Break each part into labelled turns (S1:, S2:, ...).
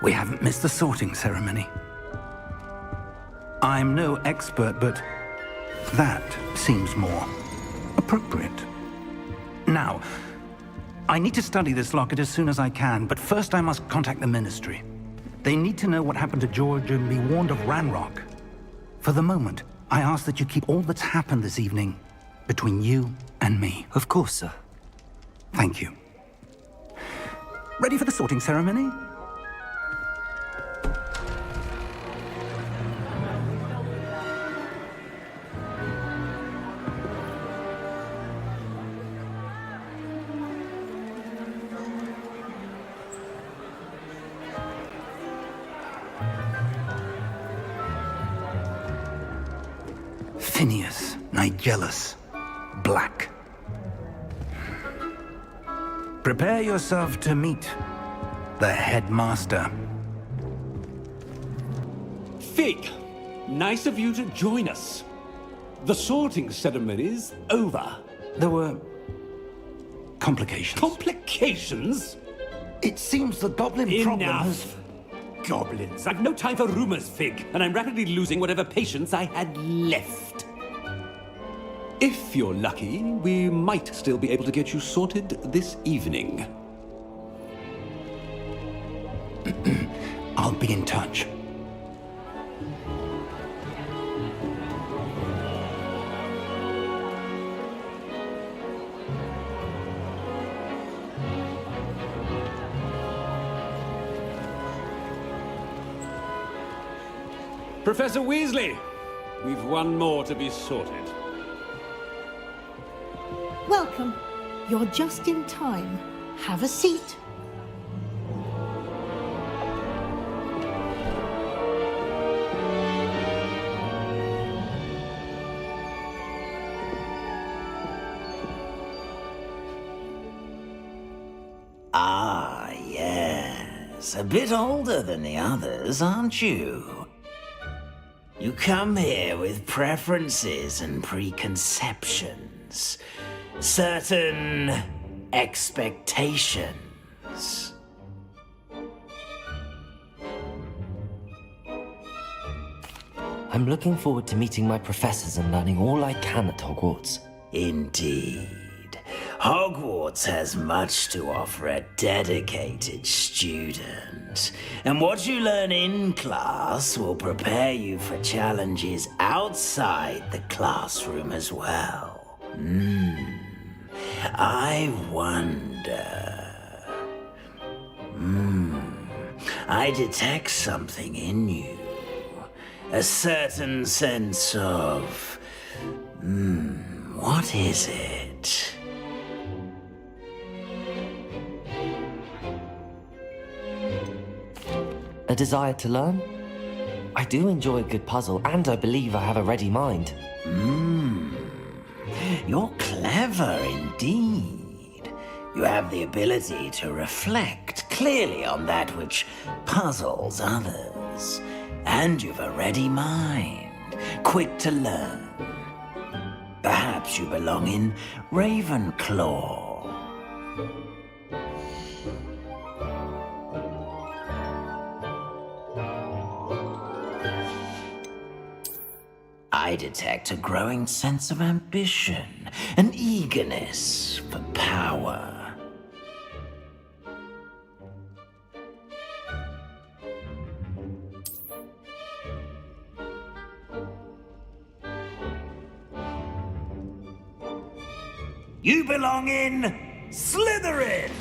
S1: We haven't missed the sorting ceremony. I'm no expert, but that seems more appropriate. Now, I need to study this locket as soon as I can, but first I must contact the Ministry. They need to know what happened to George and be warned of Ranrock. For the moment, I ask that you keep all that's happened this evening between you and me.
S2: Of course, sir.
S1: Thank you. Ready for the sorting ceremony? Phineas, Nigellus, Black. Prepare yourself to meet the headmaster.
S3: Fig, nice of you to join us. The sorting ceremony's over.
S1: There were complications.
S3: Complications?
S1: It seems the Goblin problem has...
S3: Enough. Goblins. I've no time for rumors, Fig, and I'm rapidly losing whatever patience I had left. If you're lucky, we might still be able to get you sorted this evening.
S1: I'll be in touch.
S3: Professor Weasley, we've one more to be sorted.
S4: Welcome. You're just in time. Have a seat.
S5: Ah, yes. A bit older than the others, aren't you? You come here with preferences and preconceptions. Certain expectations.
S2: I'm looking forward to meeting my professors and learning all I can at Hogwarts.
S5: Indeed. Hogwarts has much to offer a dedicated student. And what you learn in class will prepare you for challenges outside the classroom as well. I wonder... I detect something in you. A certain sense of... what is it?
S2: A desire to learn? I do enjoy a good puzzle, and I believe I have a ready mind.
S5: You're clever indeed. You have the ability to reflect clearly on that which puzzles others. And you've a ready mind, quick to learn. Perhaps you belong in Ravenclaw. I detect a growing sense of ambition, an eagerness for power. You belong in Slytherin!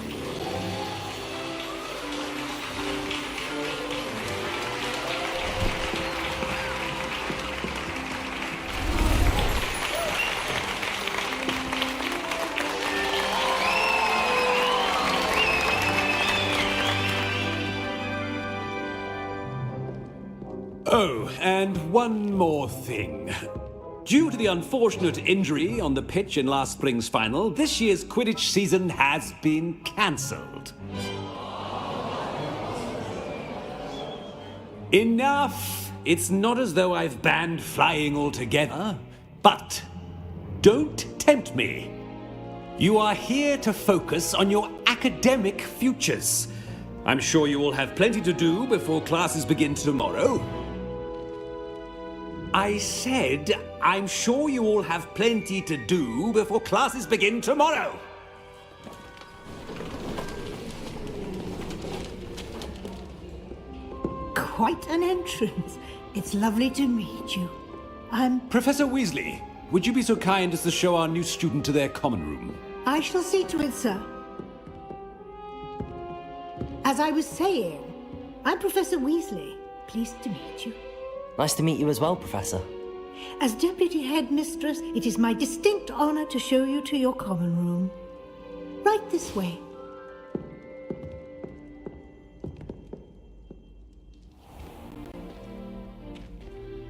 S3: Oh, and one more thing. Due to the unfortunate injury on the pitch in last spring's final, this year's Quidditch season has been cancelled. Enough! It's not as though I've banned flying altogether, but don't tempt me. You are here to focus on your academic futures. I'm sure you all have plenty to do before classes begin tomorrow. I said, I'm sure you all have plenty to do before classes begin tomorrow.
S4: Quite an entrance. It's lovely to meet you.
S3: Professor Weasley, would you be so kind as to show our new student to their common room?
S4: I shall see to it, sir. As I was saying, I'm Professor Weasley. Pleased to meet you.
S2: Nice to meet you as well, Professor.
S4: As Deputy Headmistress, it is my distinct honor to show you to your common room. Right this way.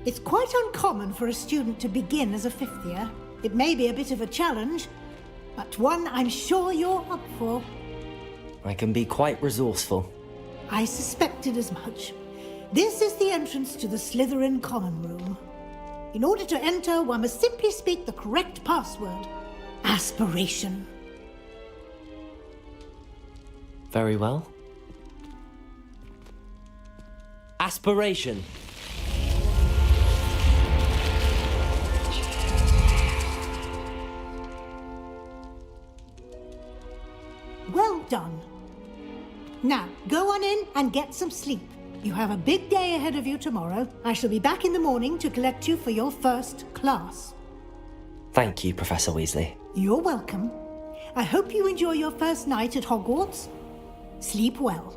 S4: It's quite uncommon for a student to begin as a fifth year. It may be a bit of a challenge, but one I'm sure you're up for.
S2: I can be quite resourceful.
S4: I suspected as much. This is the entrance to the Slytherin common room. In order to enter, one must simply speak the correct password. Aspiration.
S2: Very well. Aspiration.
S4: Well done. Now, go on in and get some sleep. You have a big day ahead of you tomorrow. I shall be back in the morning to collect you for your first class.
S2: Thank you, Professor Weasley.
S4: You're welcome. I hope you enjoy your first night at Hogwarts. Sleep well.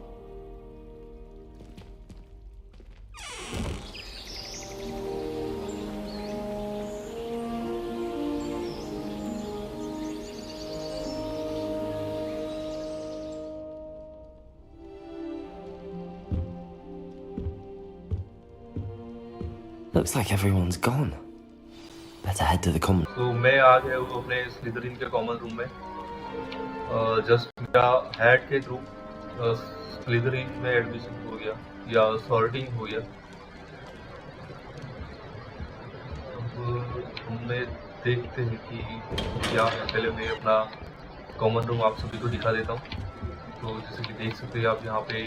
S2: Looks like everyone's gone. Better head to the common.
S6: तो मैं आ गया हूँ अपने Slytherin के common room में. Just मेरा head के through Slytherin में एडमिशन हो गया या सॉर्टिंग हो गया. अब हमें देखते हैं कि क्या है. पहले मैं अपना कॉमन रूम आप सभी को दिखा देता हूँ. तो जैसे कि देख सकते हैं आप यहाँ पे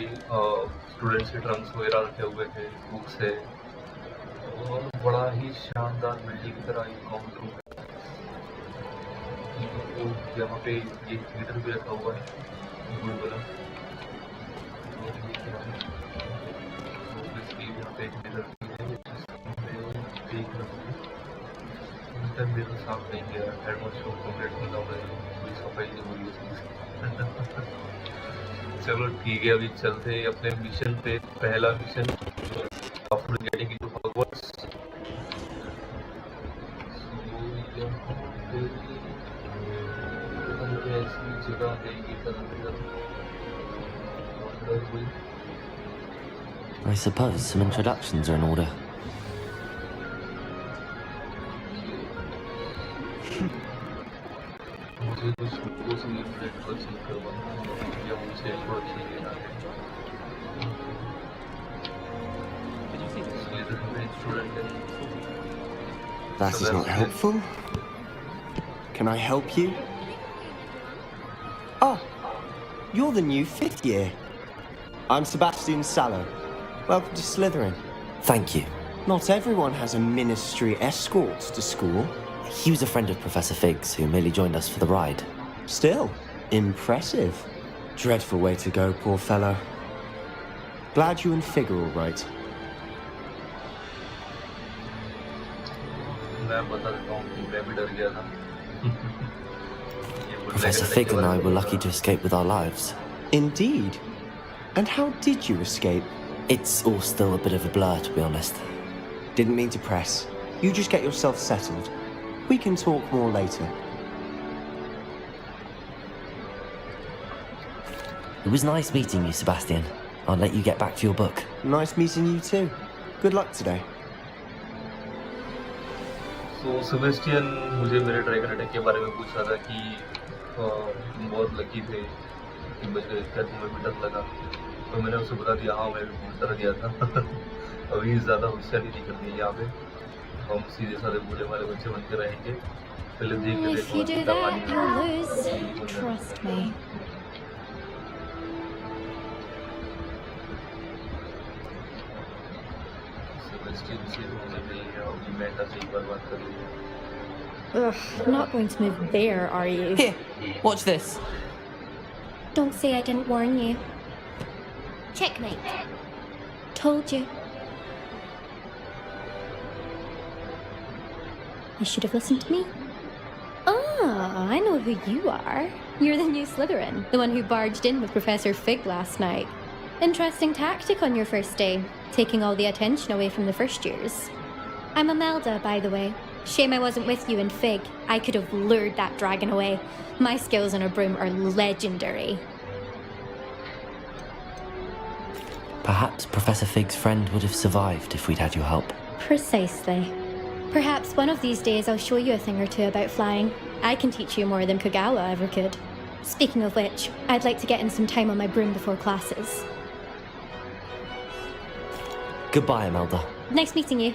S6: स्टूडेंट्स के ट्रंक्स वगैरह रखे हुए थे, बुक्स है और बड़ा ही शानदार बिल्डिंग की तरह ये कॉमन रूम है. यहाँ पे ये हीटर भी रखा हुआ है गुड वाला. यहाँ पे एक हीटर भी है देख रहा हूँ. मेरे साफ नहीं किया. हेडमास्टर को कंप्लीट नहीं कर रहे, कोई सफाई नहीं हो रही. चलो ठीक है, अभी चलते हैं अपने मिशन पे. पहला mission after getting into Hogwarts. ऐसी जगह है ये
S2: I suppose some introductions are in order.
S6: मुझे कुछ लोगों से इंट्रोडक्शन करवाना है या मुझे इंट्रोडक्शन देना है.
S7: That is not helpful. Can I help you? Oh, you're the new fifth year. I'm Sebastian Sallow. Welcome to Slytherin.
S2: Thank you.
S7: Not everyone has a ministry escort to school.
S2: He was a friend of Professor Fig's who merely joined us for the ride.
S7: Still, impressive. Dreadful way to go, poor fellow. Glad you and Fig are all right.
S6: मैं बता देता हूँ कि मैं भी डर गया था.
S2: Professor Fig and I were lucky to escape with our lives.
S7: Indeed. And how did you escape?
S2: It's all still a bit of a blur, to be honest.
S7: Didn't mean to press. You just get yourself settled. We can talk more later.
S2: It was nice meeting you, Sebastian. I'll let you get back to your book.
S7: Nice meeting you too. Good luck today.
S6: तो Sebastian मुझे मेरे dragon attack के बारे में पूछ रहा था कि तुम बहुत लकी थे कि बच गए, क्या तुम्हें भी डर लगा. तो मैंने उसे बता दिया हाँ मैं भी बहुत डर गया था. अभी ज़्यादा होशियारी नहीं करनी है यहाँ पे. हम सीधे साधे बूढ़े वाले बच्चे बन के रहेंगे. पहले देख के
S8: If you do that, you'll lose. Trust me.
S6: से एक बार बात कर लीजिए।
S8: Ugh, not going to move there, are you?
S2: Here, watch this.
S8: Don't say I didn't warn you.
S9: Checkmate.
S8: Told you. You should have listened to me. Ah, I know who you are. You're the new Slytherin, the one who barged in with Professor Fig last night. Interesting tactic on your first day, taking all the attention away from the first years. I'm Imelda, by the way. Shame I wasn't with you in Fig. I could have lured that dragon away. My skills on a broom are legendary.
S2: Perhaps Professor Fig's friend would have survived if we'd had your help.
S8: Precisely. Perhaps one of these days I'll show you a thing or two about flying. I can teach you more than Kogawa ever could. Speaking of which, I'd like to get in some time on my broom before classes.
S2: Goodbye, Imelda.
S8: Nice meeting you.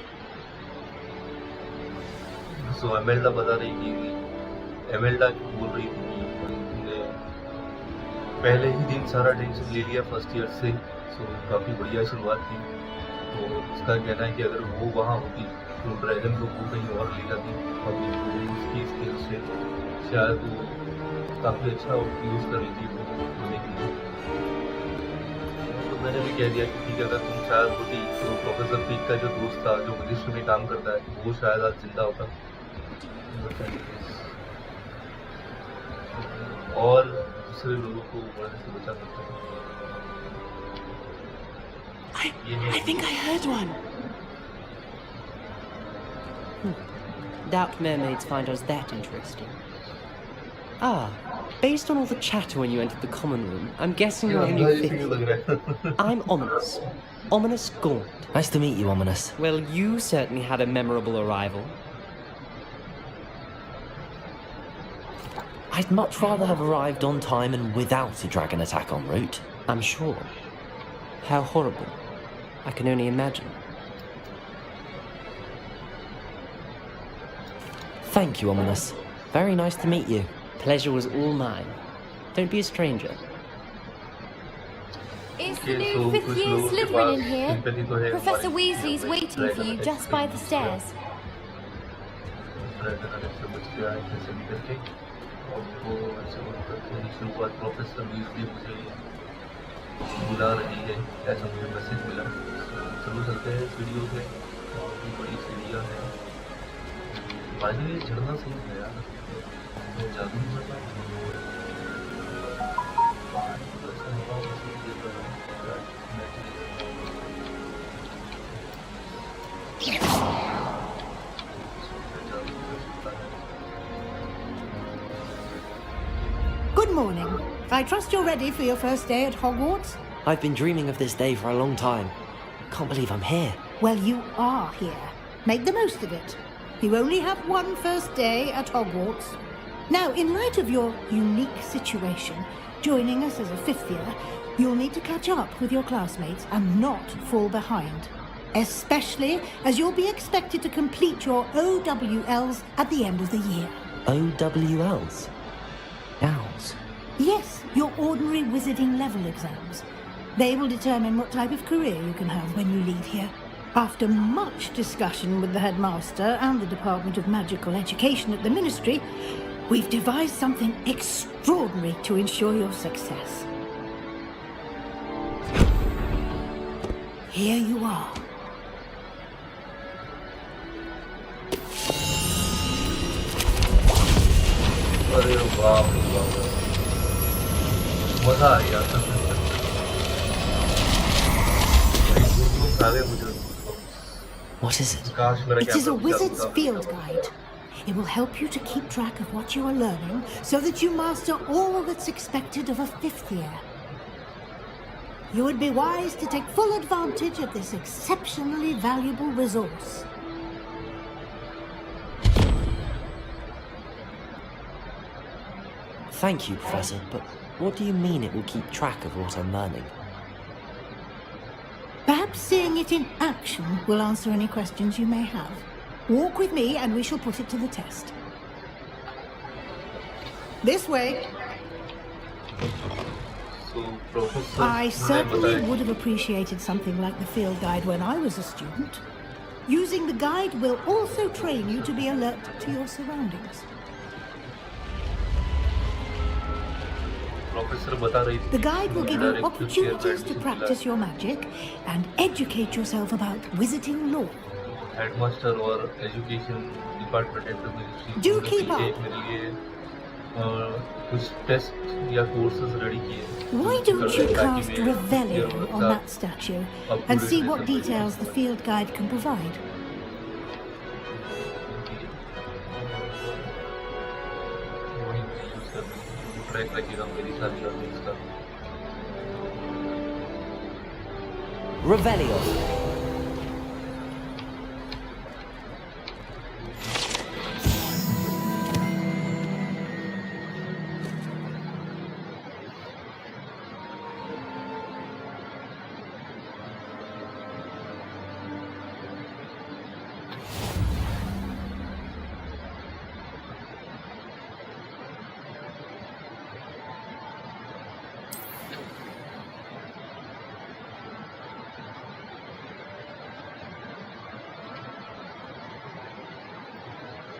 S6: So Imelda बता रही कि Imelda बोल रही थी कि तुमने पहले ही दिन सारा टेंशन ले लिया फर्स्ट ईयर से। सो काफ़ी बढ़िया शुरुआत थी। तो उसका कहना है कि अगर वो वहाँ होती तो ड्रैगन को वो कहीं और ले जाती अपनी उसकी स्किल से, शायद वो काफ़ी अच्छा यूज़ कर लेती वो होने के लिए। तो मैंने भी कह दिया कि ठीक है, अगर तुम शायद होती तो प्रोफेसर पीक का जो दोस्त था जो मिनिस्ट्री में काम करता है वो शायद आज जिंदा होता। और दूसरे लोगों को मरने से बचा सकता है।
S10: I think I heard one. Doubt mermaids find us that interesting. Ah, based on all the chatter when you entered the common room, I'm guessing you're only 50. I'm Ominous. Ominous Gaunt.
S2: Nice to meet you, Ominous.
S10: Well, you certainly had a memorable arrival.
S2: I'd much rather have arrived on time and without a dragon attack en route.
S10: I'm sure. How horrible. I can only imagine.
S2: Thank you, Ominous. Very nice to meet you.
S10: Pleasure was all mine. Don't be a stranger.
S8: Is the new fifth year Slytherin in here? Professor Weasley's waiting for you just by the stairs.
S6: शुरुआत professor वीज़ली मुझे बुला रही है, ऐसा मुझे message मिला। चलो चलते हैं सीढ़ियों पे, और भी बड़ी सीढ़ियाँ हैं। बाकी ये झरना सही है यार, जादू नहीं करता।
S4: Good morning. I trust you're ready for your first day at Hogwarts?
S2: I've been dreaming of this day for a long time. Can't believe I'm here.
S4: Well, you are here. Make the most of it. You only have one first day at Hogwarts. Now, in light of your unique situation, joining us as a fifth year, you'll need to catch up with your classmates and not fall behind. Especially as you'll be expected to complete your OWLs at the end of the year.
S2: OWLs? Owls?
S4: Yes, your ordinary wizarding level exams. They will determine what type of career you can have when you leave here. After much discussion with the headmaster and the Department of Magical Education at the Ministry, we've devised something extraordinary to ensure your success. Here you are.
S6: अरे वाह मजा आ गया।
S2: What is it?
S4: It is a wizard's field guide. It will help you to keep track of what you are learning so that you master all that's expected of a fifth year. You would be wise to take full advantage of this exceptionally valuable resource.
S2: Thank you, Professor, but what do you mean it will keep track of what I'm learning?
S4: Perhaps seeing it in action will answer any questions you may have. Walk with me and we shall put it to the test. This way. I certainly would have appreciated something like the field guide when I was a student. Using the guide will also train you to be alert to your surroundings. The guide will give you opportunities to practice your magic and educate yourself about wizarding lore.
S6: Headmaster और education department
S4: Do keep up.
S6: मेरे लिए कुछ test या courses ready किए.
S4: Why don't you cast Revelio on that statue and see what details the field guide can provide?
S6: Track रखिएगा मेरी सारी learnings का.
S2: Revelio.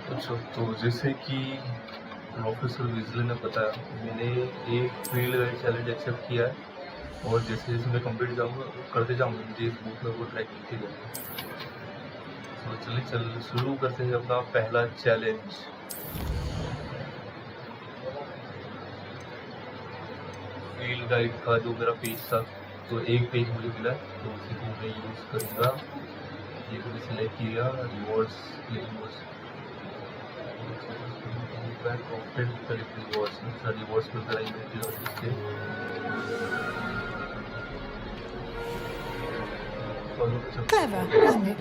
S6: अच्छा, तो जैसे कि प्रोफेसर विजली ने बताया, मैंने एक फील्ड गाइड चैलेंज एक्सेप्ट किया है और जैसे जैसे मैं कंप्लीट करते जाऊँगा मुझे इस बुक में वो ट्रैक मिलती जाएगी. तो चलिए शुरू करते हैं अपना पहला चैलेंज. फील्ड गाइड का जो मेरा पेज था, तो एक पेज मुझे मिला, तो उसी को मैं यूज़ करूँगा. ये को भी सिलेक्ट किया. Rewards
S4: Clever, isn't it?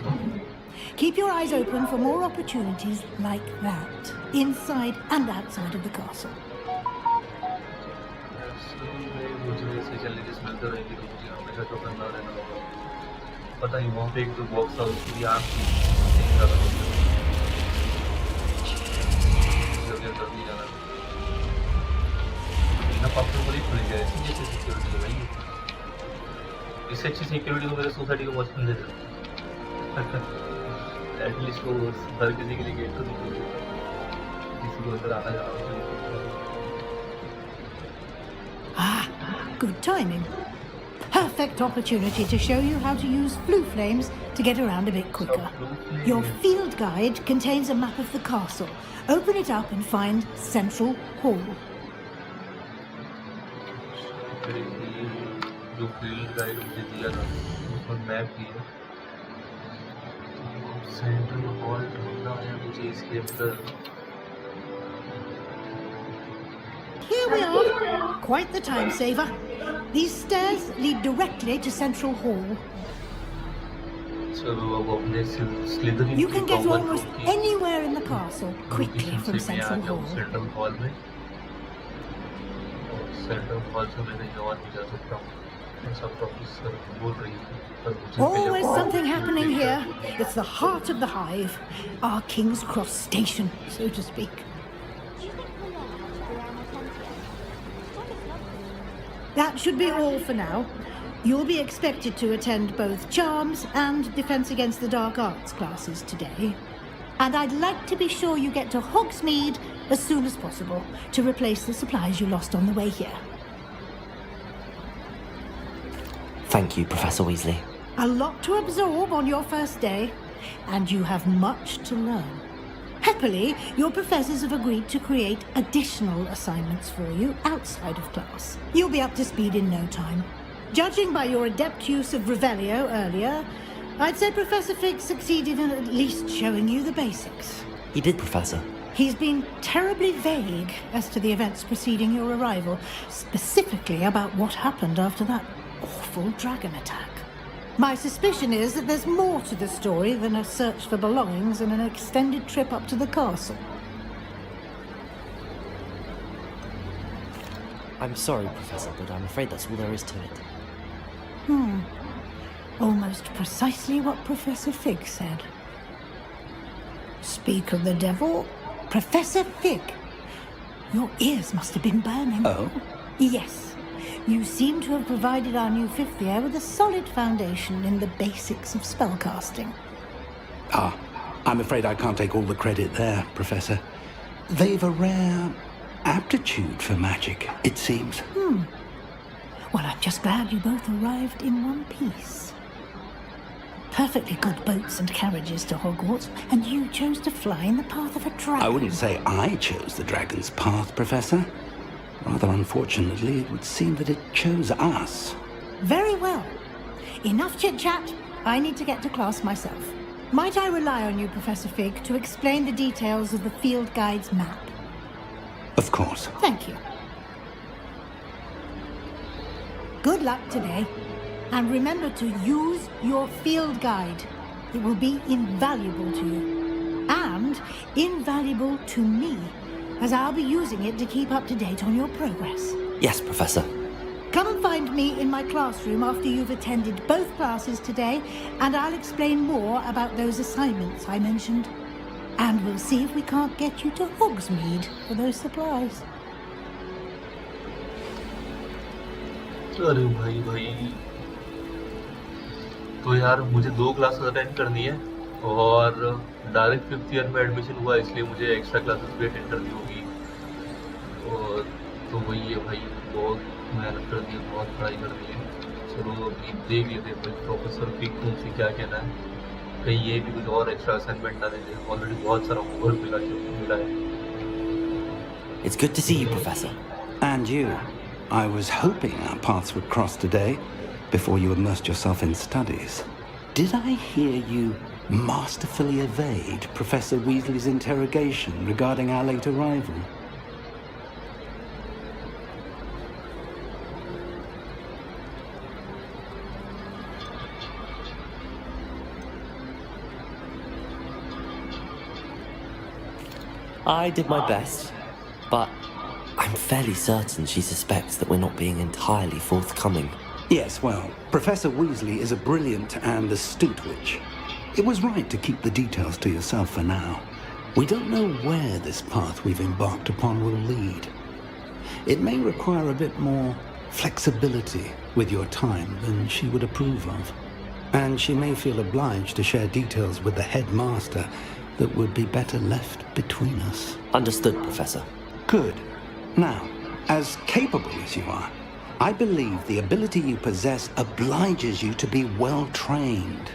S4: Keep your eyes open for more opportunities like that, inside and outside of the castle.
S6: पता ही वहाँ पे एक तो बॉक्स था, उसकी भी आँख थी. कर दी जाना बिना पापड़ पर ही खुल जाए. जैसे सिक्योरिटी है भाई, इससे अच्छी सिक्योरिटी तो मेरे सोसाइटी को बहुत मिल जाती. एटलीस्ट वो हर किसी के लिए गेट तो नहीं खुलती, किसी को अंदर आना जाना.
S4: Ah, good timing. Perfect opportunity to show you how to use flue flames to get around a bit quicker. Your field guide contains a map of the castle. Open it up and find Central Hall.
S6: जो field guide मुझे दिया था उसमें map भी है. Central hall ढूंढना है मुझे इसके अंदर.
S4: Here we are. Quite the time saver. These stairs lead directly to Central Hall.
S6: चलो अब अपने Slytherin
S4: You can get almost anywhere in the castle quickly from Central Hall.
S6: Central hall में, और सेंट्रल हॉल से मैं कहीं और भी जा सकता हूँ. ऐसा प्रोफेसर बोल रही है.
S4: Always something happening here. It's the heart of the hive, our King's Cross station, so to speak. That should be all for now. You'll be expected to attend both Charms and Defense Against the Dark Arts classes today. And I'd like to be sure you get to Hogsmeade as soon as possible to replace the supplies you lost on the way here.
S2: Thank you, Professor Weasley.
S4: A lot to absorb on your first day, and you have much to learn. Happily, your professors have agreed to create additional assignments for you outside of class. You'll be up to speed in no time. Judging by your adept use of Revelio earlier, I'd say Professor Fig succeeded in at least showing you the basics.
S2: He did, Professor.
S4: He's been terribly vague as to the events preceding your arrival, specifically about what happened after that awful dragon attack. My suspicion is that there's more to the story than a search for belongings and an extended trip up to the castle.
S2: I'm sorry, Professor, but I'm afraid that's all there is to it.
S4: Almost precisely what Professor Fig said. Speak of the devil, Professor Fig. Your ears must have been burning.
S1: Oh?
S4: Yes. You seem to have provided our new fifth year with a solid foundation in the basics of spellcasting.
S1: I'm afraid I can't take all the credit there, Professor. They've a rare aptitude for magic, it seems.
S4: Well, I'm just glad you both arrived in one piece. Perfectly good boats and carriages to Hogwarts, and you chose to fly in the path of a dragon.
S1: I wouldn't say I chose the dragon's path, Professor. Rather unfortunately, it would seem that it chose us.
S4: Very well. Enough chit-chat. I need to get to class myself. Might I rely on you, Professor Fig, to explain the details of the field guide's map?
S1: Of course.
S4: Thank you. Good luck today. And remember to use your field guide. It will be invaluable to you. And invaluable to me, as I'll be using it to keep up to date on your progress.
S2: Yes, Professor.
S4: Come and find me in my classroom after you've attended both classes today, and I'll explain more about those assignments I mentioned. And we'll see if we can't get you to Hogsmeade for those supplies.
S6: अरे भाई तो यार मुझे 2 classes attend करनी है और direct 5th year में admission हुआ, इसलिए मुझे एक्स्ट्रा क्लासेस भी अटेंड करनी होगी। और तो वही है भाई, बहुत मेहनत करनी है, बहुत पढ़ाई करनी है। चलो अभी देख लेते हैं प्रोफेसर फिग तुमसे क्या कहना है, कहीं ये भी कुछ और एक्स्ट्रा असाइनमेंट ना दे दे। ऑलरेडी बहुत सारा होमवर्क मिला है।
S2: It's good to see you, Professor.
S1: And you. I was hoping our paths would cross today, before you immersed yourself in studies. Did I hear you masterfully evade Professor Weasley's interrogation regarding our late arrival?
S2: I did my best, but I'm fairly certain she suspects that we're not being entirely forthcoming.
S1: Yes, well, Professor Weasley is a brilliant and astute witch. It was right to keep the details to yourself for now. We don't know where this path we've embarked upon will lead. It may require a bit more flexibility with your time than she would approve of. And she may feel obliged to share details with the headmaster that would be better left between us.
S2: Understood, Professor.
S1: Good. Now, as capable as you are, I believe the ability you possess obliges you to be well trained.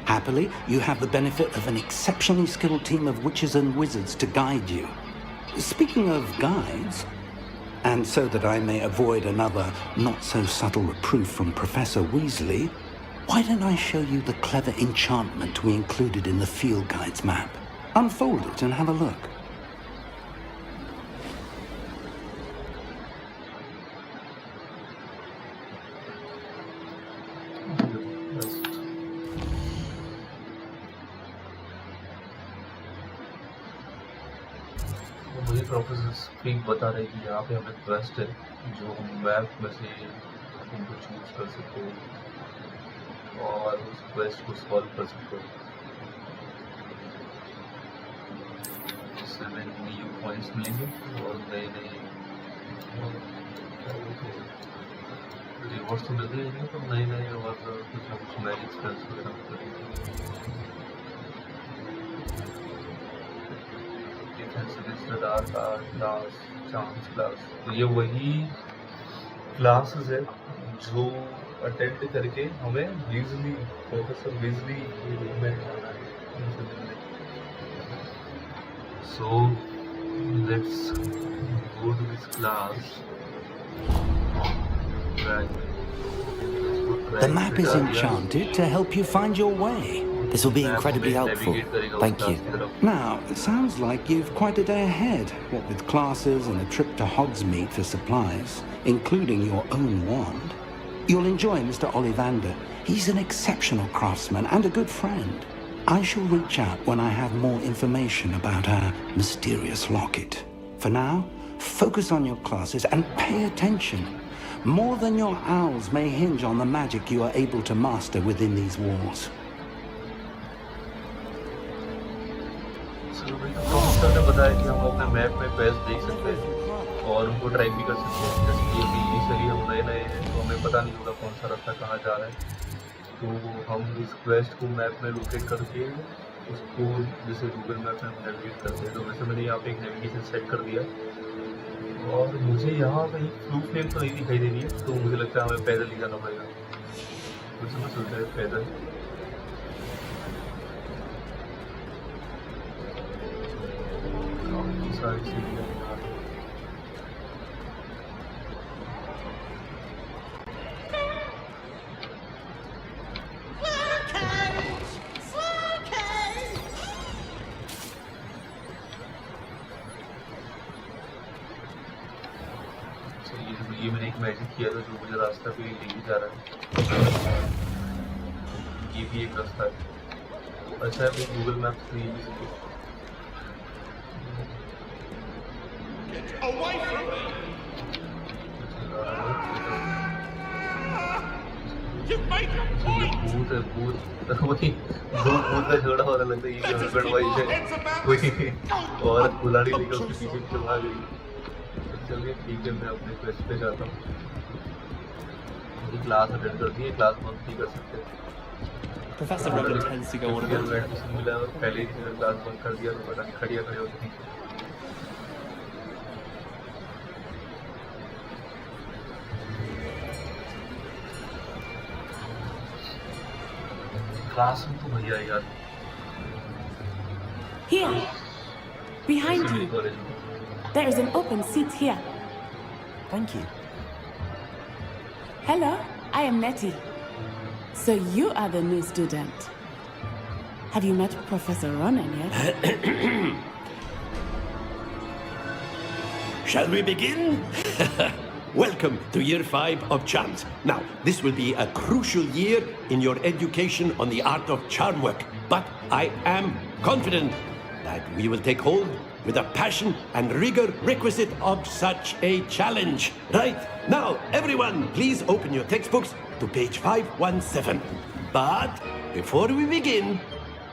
S1: Happily, you have the benefit of an exceptionally skilled team of witches and wizards to guide you. Speaking of guides, and so that I may avoid another not-so-subtle reproof from Professor Weasley, why don't I show you the clever enchantment we included in the field guide's map? Unfold it and have a look.
S6: मुझे professor fig बता रहे कि यहाँ पे हमें quest है जो हम मैप में से उनको चूज कर सकते हो और उस क्वेस्ट को सॉल्व कर सकते हो। 7 न्यू पॉइंट्स मिलेंगे और नए रिवॉर्ड्स तो मिलते हैं, तो नए और कुछ ना कुछ मैजिक स्पेल्स वगैरह करेंगे। Dark art class, chance class, तो ये वही क्लासेस है जो अटेंड करके हमें वीजली, प्रोफेसर वीजली में जाना है। So let's go to this class.
S1: The map is enchanted to help you find your way.
S2: This will be incredibly helpful. Thank you.
S1: Now, it sounds like you've quite a day ahead, what with classes and a trip to Hogsmeade for supplies, including your own wand. You'll enjoy Mr. Ollivander. He's an exceptional craftsman and a good friend. I shall reach out when I have more information about our mysterious locket. For now, focus on your classes and pay attention. More than your owls may hinge on the magic you are able to master within these walls.
S6: Professor ने बताया कि हम अपने map में page देख सकते हैं और उनको ट्रैक भी कर सकते हैं। जैसे कि अभी इनिशियली हम नए हैं तो हमें पता नहीं होगा कौन सा रास्ता कहाँ जा रहा है, तो हम इस क्वेस्ट को मैप में लोकेट करके उसको जैसे गूगल मैप में नेविगेट करते हैं, तो वैसे मैंने यहाँ पे एक नेविगेशन सेट कर दिया और मुझे यहाँ कहीं फ्लू फ्लेम तो नहीं दिखाई दे रही है, तो मुझे लगता है हमें पैदल ही जाना पड़ेगा। मुझे मैं सोच रहा है पैदल सारी चीज़ें ये मैंने एक मैजिक किया था जो मुझे रास्ता पे लेके जा रहा है। ये भी एक रास्ता है। अच्छा है भाई गूगल मैप से ये भी सीखे। भूत है भूत वही दो भूत का झगड़ा हो रहा लगता है। ये हस्बैंड वाइफ है, कोई औरत बुलाने लेकर उसके पीछे पीछे भाग गई। चलिए ठीक है, मैं अपने क्वेस्ट पे जाता हूँ। मुझे क्लास अटेंड कर दी है, क्लास बंक नहीं कर सकते।
S2: Professor Rowan tends to go on
S6: अगर
S2: about
S6: एडमिशन मिला और पहले ही किसी ने क्लास बंक कर दिया तो पता नहीं खड़िया खड़े होते नहीं। क्लास में तो भैया यार
S11: Here, behind you.
S6: कॉलेज में
S11: There is an open seat here.
S7: Thank you.
S11: Hello, I am Nettie. So you are the new student. Have you met Professor Ronan yet?
S12: Shall we begin? Welcome to Year 5 of Charms. Now, this will be a crucial year in your education on the art of charm work. But I am confident that we will take hold with the passion and rigor requisite of such a challenge. Right, now everyone, please open your textbooks to page 517. But before we begin,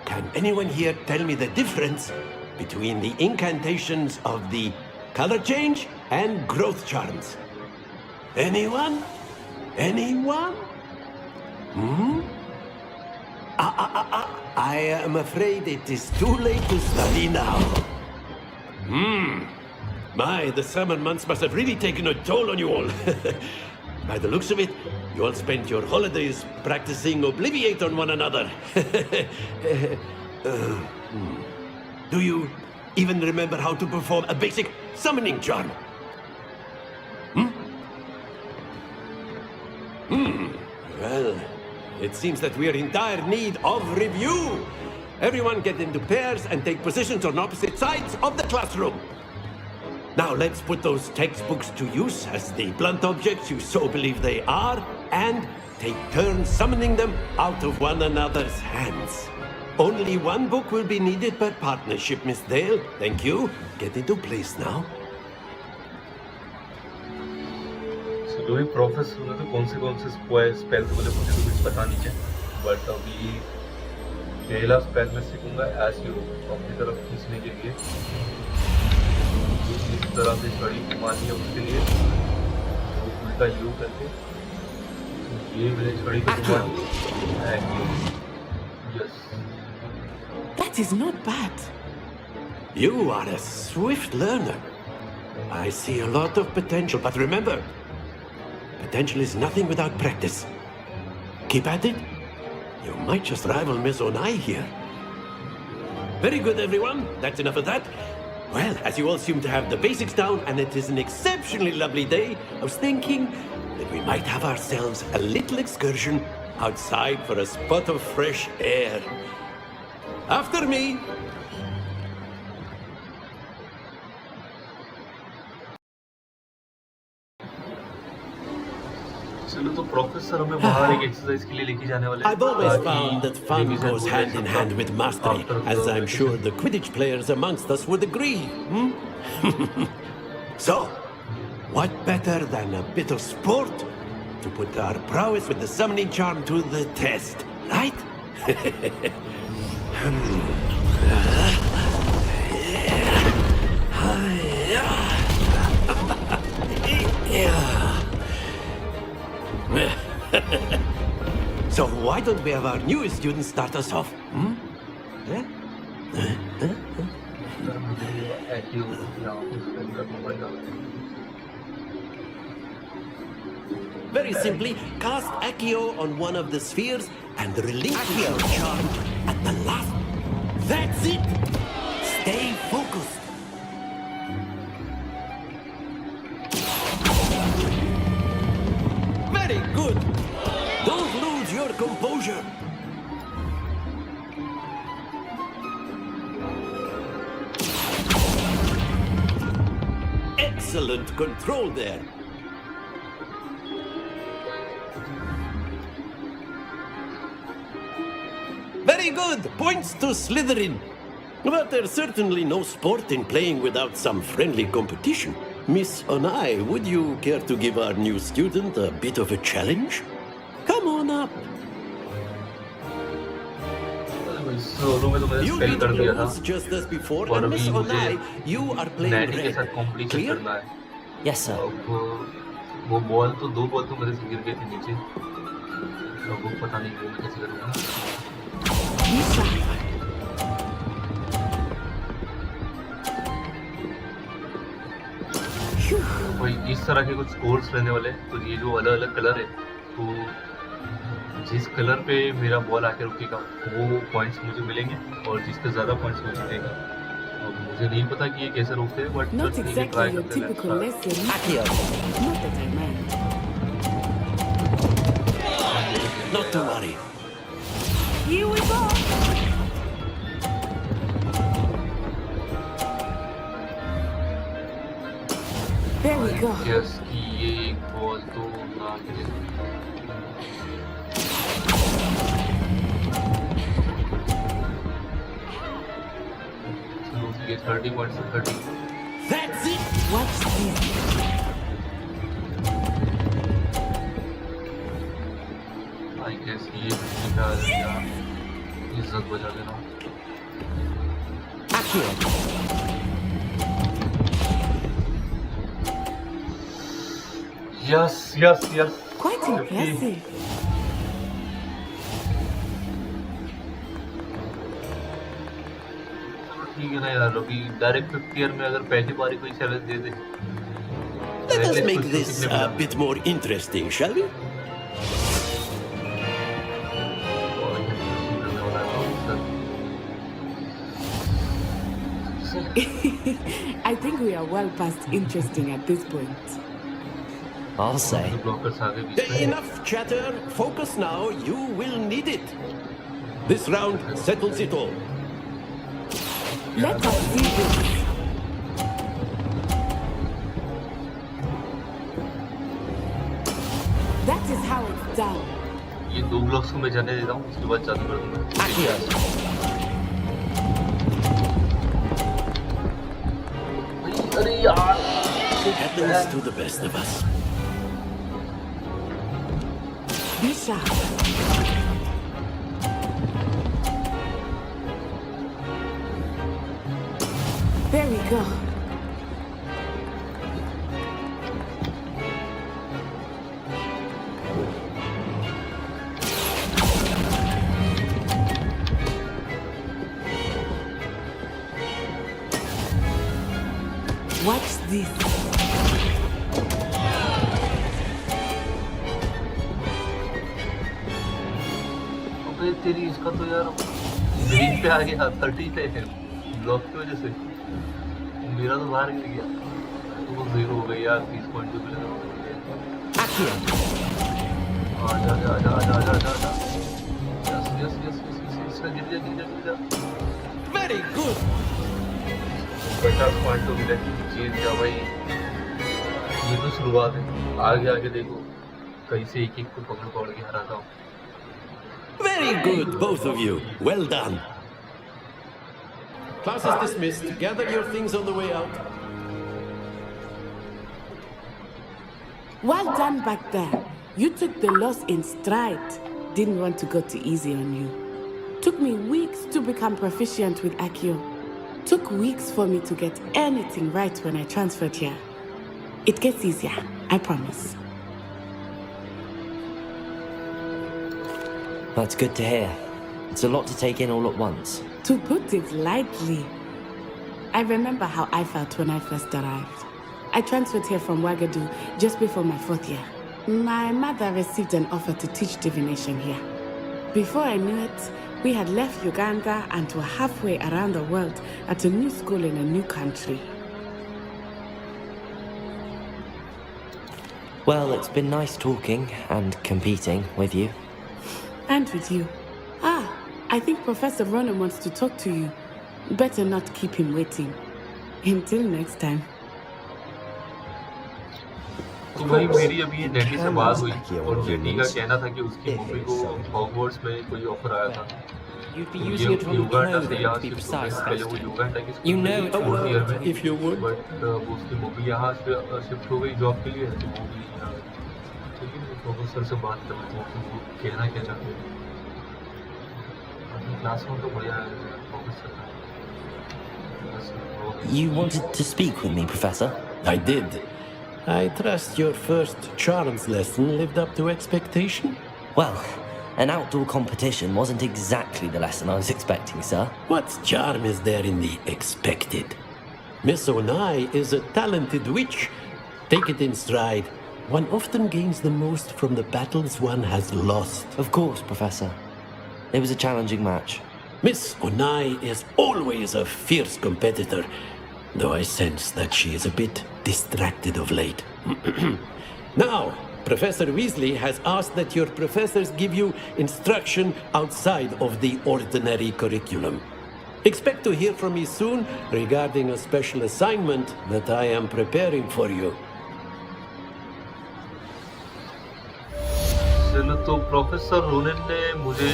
S12: can anyone here tell me the difference between the incantations of the color change and growth charms? Anyone? Anyone? I am afraid it is too late to study now. My, the summer months must have really taken a toll on you all. By the looks of it, you all spent your holidays practicing Obliviate on one another. Do you even remember how to perform a basic summoning charm? Well, it seems that we are in dire need of review. Everyone get into pairs and take positions on opposite sides of the classroom. Now let's put those textbooks to use as the blunt objects you so believe they are, and take turns summoning them out of one another's hands. Only one book will be needed per partnership, Miss Dale. Thank you. Get into place now.
S6: So जो भी profess होगा तो कौन से spell तो मुझे कुछ पता नहीं है, बट अभी पहला स्पेल मैं सीखूंगा एज यू अपनी तरफ खींचने के लिए। इस तरह से छड़ी घुमानी है उसके लिए, तो उल्टा यू करके ये मेरे छड़ी को घुमानी है। Yes,
S11: That is not bad.
S12: You are a swift learner. I see a lot of potential, but remember, potential is nothing without practice. Keep at it. You might just rival Miss Onai here. Very good, everyone. That's enough of that. Well, as you all seem to have the basics down, and it is an exceptionally lovely day, I was thinking that we might have ourselves a little excursion outside for a spot of fresh air. After me.
S6: चलो तो professor हमें बाहर एक exercise के लिए लेके जाने वाले हैं।
S12: I've always found that fun goes hand in hand with mastery, as I'm sure the Quidditch players amongst us would agree. So, what better than a bit of sport to put our prowess with the summoning charm to the test, right? So why don't we have our newest student start us off?
S6: यार मुझे active यहाँ पे spend करना पड़ेगा।
S12: Very simply, cast Accio on one of the spheres and relinquish your charm at the last. That's it! Stay focused. Very good. Don't lose your composure. Excellent control there. Very good. Points to Slytherin. But there's certainly no sport in playing without some friendly competition. Miss Onai, would you care to give our new student a bit of a challenge? Come on up.
S6: Solo में तो मैंने
S12: You
S6: spell
S12: did
S6: कर दिया था
S12: close just as before,
S6: और
S12: and
S6: अभी
S12: Miss
S6: मुझे
S12: Onai, you are playing
S6: Naini के
S12: red.
S6: साथ कॉम्पिटिशन
S12: Clear?
S6: करना है।
S2: Yes, sir.
S6: अब वो बॉल तो 2 बॉल तो मेरे से गिर गई थी नीचे, अब वो पता नहीं वो मैं कैसे करूँगा। कोई इस तरह के कुछ स्कोर्स रहने वाले, तो ये जो अलग अलग कलर है, तो जिस कलर पे मेरा बॉल आके रुकेगा वो पॉइंट्स मुझे मिलेंगे और जिस पे ज़्यादा पॉइंट्स वो जीतेगा। अब मुझे नहीं पता कि ये कैसे रोकते हैं, but
S11: Not exactly your typical lesson.
S2: Accio.
S11: Not that I mind.
S12: Not to worry.
S11: Here we go. There we go.
S6: Yes कि ये एक बॉल तो ना गिरे। चलो ये 30 पॉइंट्स से 30।
S12: That's it.
S11: Watch this.
S6: I guess ये निकाल दिया, इज्जत बचा लेना। Yes yes yes.
S11: Quite impressive.
S6: ठीक है ना यार, अभी डायरेक्ट 50 ईयर में अगर पहली बार कोई challenge they they.
S12: Let us make this a bit more interesting, shall we?
S11: I think we are well past interesting at this point.
S2: I'll say.
S12: Enough chatter. Focus now. You will need it. This round settles it all.
S11: Let us see this. That is how it's done.
S6: ये 2 blocks को मैं जाने देता हूँ, उसके बाद चालू कर दूंगा। अरे यार,
S12: It happens to the best of us.
S11: Be sharp. There we go. Watch this.
S6: अबे तेरी इसका तो यार ग्रीन पे आ गया, 30 पे है ब्लॉक की वजह से। मेरा तो बाहर गिर गया, तो वो 0 हो गई यार। 30 पॉइंट तो मिलेगा। आजा आजा आजा आजा आजा आजा आजा। यस यस यस यस इसका गिर जा गिर जा गिर जा।
S12: Very good.
S6: 50 पॉइंट तो मिले, जीत गया भाई। ये तो शुरुआत है, आगे आगे देखो कहीं से एक एक को पकड़ पकड़ के हराता हूँ।
S12: Very good, both of you. Well done. Class is dismissed. Gather your things on the way out.
S11: Well done back there. You took the loss in stride. Didn't want to go too easy on you. Took me weeks to become proficient with Accio. Took weeks for me to get anything right when I transferred here. It gets easier, I promise.
S2: That's good to hear. It's a lot to take in all at once.
S11: To put it lightly. I remember how I felt when I first arrived. I transferred here from Wagadu just before my 4th year. My mother received an offer to teach divination here. Before I knew it, we had left Uganda and were halfway around the world at a new school in a new country.
S2: Well, it's been nice talking and competing with you.
S11: And with you. I think Professor Ronan wants to talk to you. Better not keep him waiting. Until next time.
S6: तो भाई मेरी अभी daddy से बात हुई और daddy का कहना था कि उसकी मम्मी को हॉगवर्ट्स में कोई ऑफर आया था युगांडा से यहाँ शिफ्ट होने से पहले वो युगांडा की स्कूल में 4th ईयर में बट वो उसकी मम्मी यहाँ शिफ्ट हो गई जॉब के लिए तो वो भी यहाँ चलिए प्रोफेसर से बात कर रहे थे वो कहना क्या चाहते हैं क्लास में तो बढ़िया है professor.
S2: You wanted to speak with me, Professor?
S12: I did. I trust your first charms lesson lived up to expectation?
S2: Well, an outdoor competition wasn't exactly the lesson I was expecting, sir.
S12: What charm is there in the expected? Miss Onai is a talented witch. Take it in stride. One often gains the most from the battles one has lost.
S2: Of course, Professor. It was a challenging match.
S12: Miss Onai is always a fierce competitor, though I sense that she is a bit distracted of late. Now, Professor Weasley has asked that your professors give you instruction outside of the ordinary curriculum. Expect to hear from me soon regarding a special assignment that I am preparing for you.
S6: चलो तो professor Ronan ने मुझे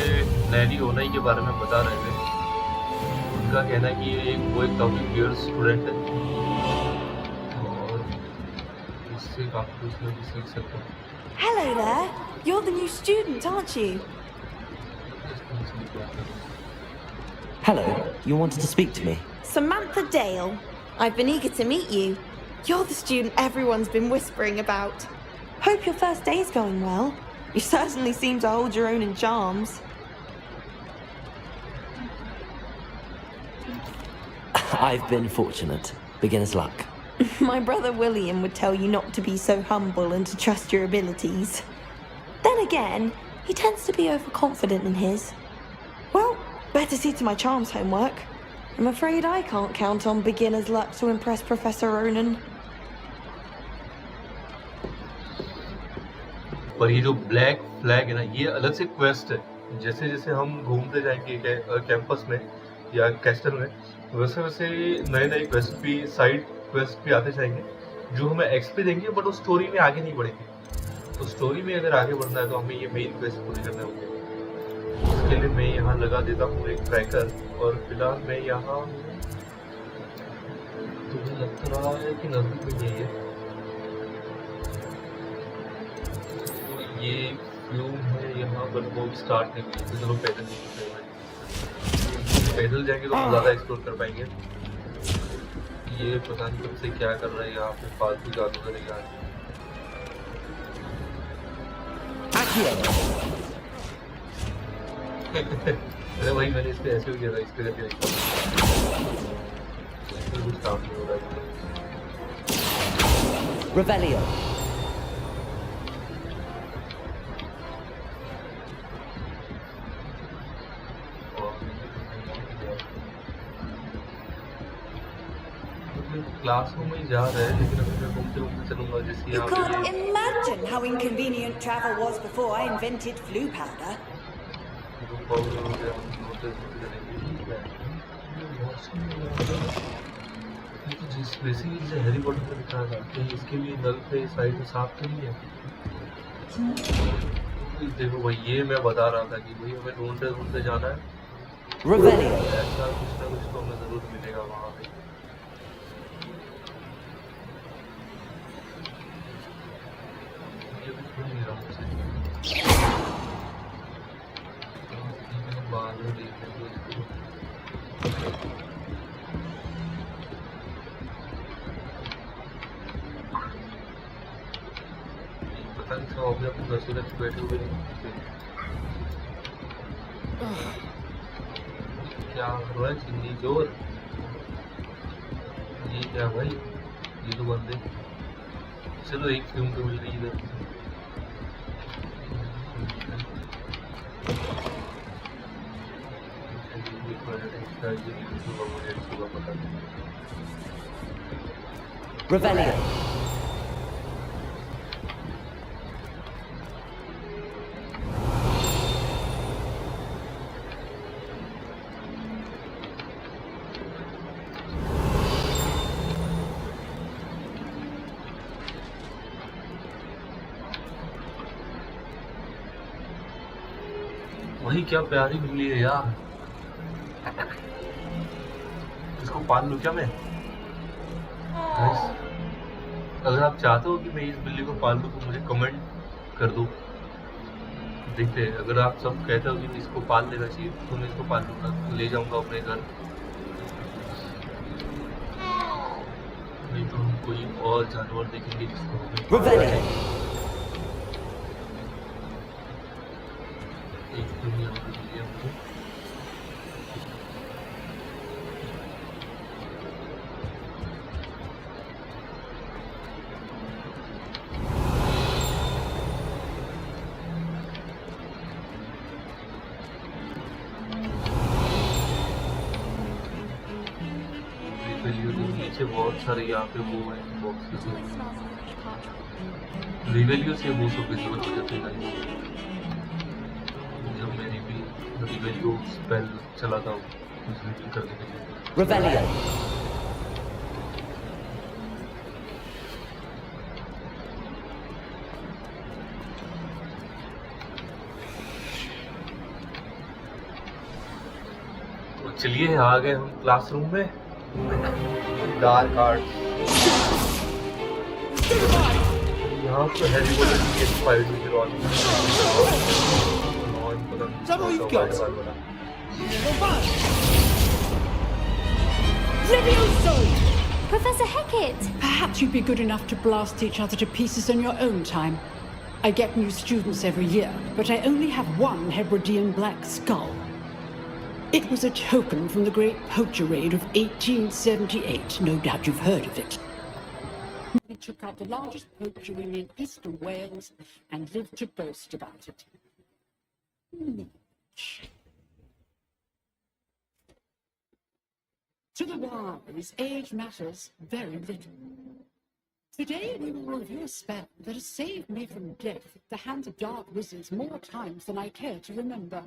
S6: नैनी ओनाई के बारे में बता रहे थे। उनका कहना है कि वो एक काफ़ी वियर्ड स्टूडेंट है और इससे काफ़ी कुछ मैं भी सीख सकता हूँ।
S13: Hello there. You're the new student, aren't you?
S2: Hello, you wanted to speak to me?
S13: Samantha Dale. I've been eager to meet you. You're the student everyone's been whispering about. Hope your first day's going well. You certainly seem to hold your own in charms.
S2: I've been fortunate. Beginner's luck.
S13: My brother William would tell you not to be so humble and to trust your abilities. Then again, he tends to be overconfident in his. Well, better see to my charms homework. I'm afraid I can't count on beginner's luck to impress Professor Ronan.
S6: पर ये जो black flag है ना, ये अलग से quest है। जैसे जैसे हम घूमते जाएंगे कैंपस में या कैस्टल में, वैसे वैसे नए नए क्वेस्ट भी, साइड क्वेस्ट भी आते जाएंगे जो हमें एक्सपी देंगे, बट वो स्टोरी में आगे नहीं बढ़ेंगे। तो स्टोरी में अगर आगे बढ़ना है तो हमें ये मेन क्वेस्ट पूरी करने होंगे। इसके लिए मैं यहाँ लगा देता हूँ एक ट्रैकर और फिलहाल मैं यहाँ, तो मुझे लग रहा है कि नजदीक में यही है। ये फ्लूम है यहाँ पर, वो स्टार्ट नहीं हुई, तो चलो पैदल पैदल जाएंगे तो हम ज़्यादा एक्सप्लोर कर पाएंगे। ये पता नहीं कब से क्या कर रहा है यहाँ पे, फालतू जादू करेगा। अरे भाई मैंने इस पे ऐसे भी किया था, इस पे करके कुछ काम नहीं हो रहा है।
S2: Revelio.
S6: क्लासरूम में जा रहे हैं, लेकिन अभी मैं घूमते घूमते चलूंगा। जैसे
S13: You can't imagine how inconvenient travel was before I invented flu powder.
S6: Basically Harry Potter में दिखा था कि इसके लिए नल पे साइड में साफ तो नहीं है। देखो भाई, ये मैं बता रहा था कि भाई हमें ढूंढते ढूंढते जाना है। ऐसा कुछ ना कुछ तो हमें जरूर मिलेगा वहाँ पे। बैठे हुए क्या हो रहा है, चिंदी जोर। ये क्या भाई, ये तो बंदे, चलो एक फिल्म तो मिल रही है इधर।
S10: Revelio.
S6: वही क्या प्यारी बिल्ली है यार, इसको पाल लूं क्या मैं? Guys, अगर आप चाहते हो कि मैं इस बिल्ली को पाल लूं तो मुझे कमेंट कर दो। देखते हैं, अगर आप सब कहते हो कि इसको पाल लेना चाहिए तो मैं इसको पाल लूंगा, ले जाऊंगा अपने घर। नहीं तो हम कोई और जानवर देखेंगे जिसको एक दुनिया में मिली हमको। नीचे बहुत सारे यहाँ पे वो है बॉक्सेस, रिवेलियो से वो सब विजिबल हो जाते हैं। जब मेरी भी रिवेलियो स्पेल चला था विजिबल करने के लिए।
S10: Revelio.
S6: तो चलिए आ गए हम क्लासरूम में। डार्क आर्ट्स, यहाँ पे हैरी पॉटर की एक फाइट हुई थी Ron.
S9: Professor Hecat!
S14: Perhaps you'd be good enough to blast each other to pieces in your own time. I get new students every year, but I only have one Hebridean black skull. It was a token from the Great Poacher Raid of 1878. No doubt you've heard of it. We took out the largest poacher ring in eastern Wales and lived to boast about it. To the wise, age matters very little. Today we will review a spell that has saved me from death at the hands of dark wizards more times than I care to remember.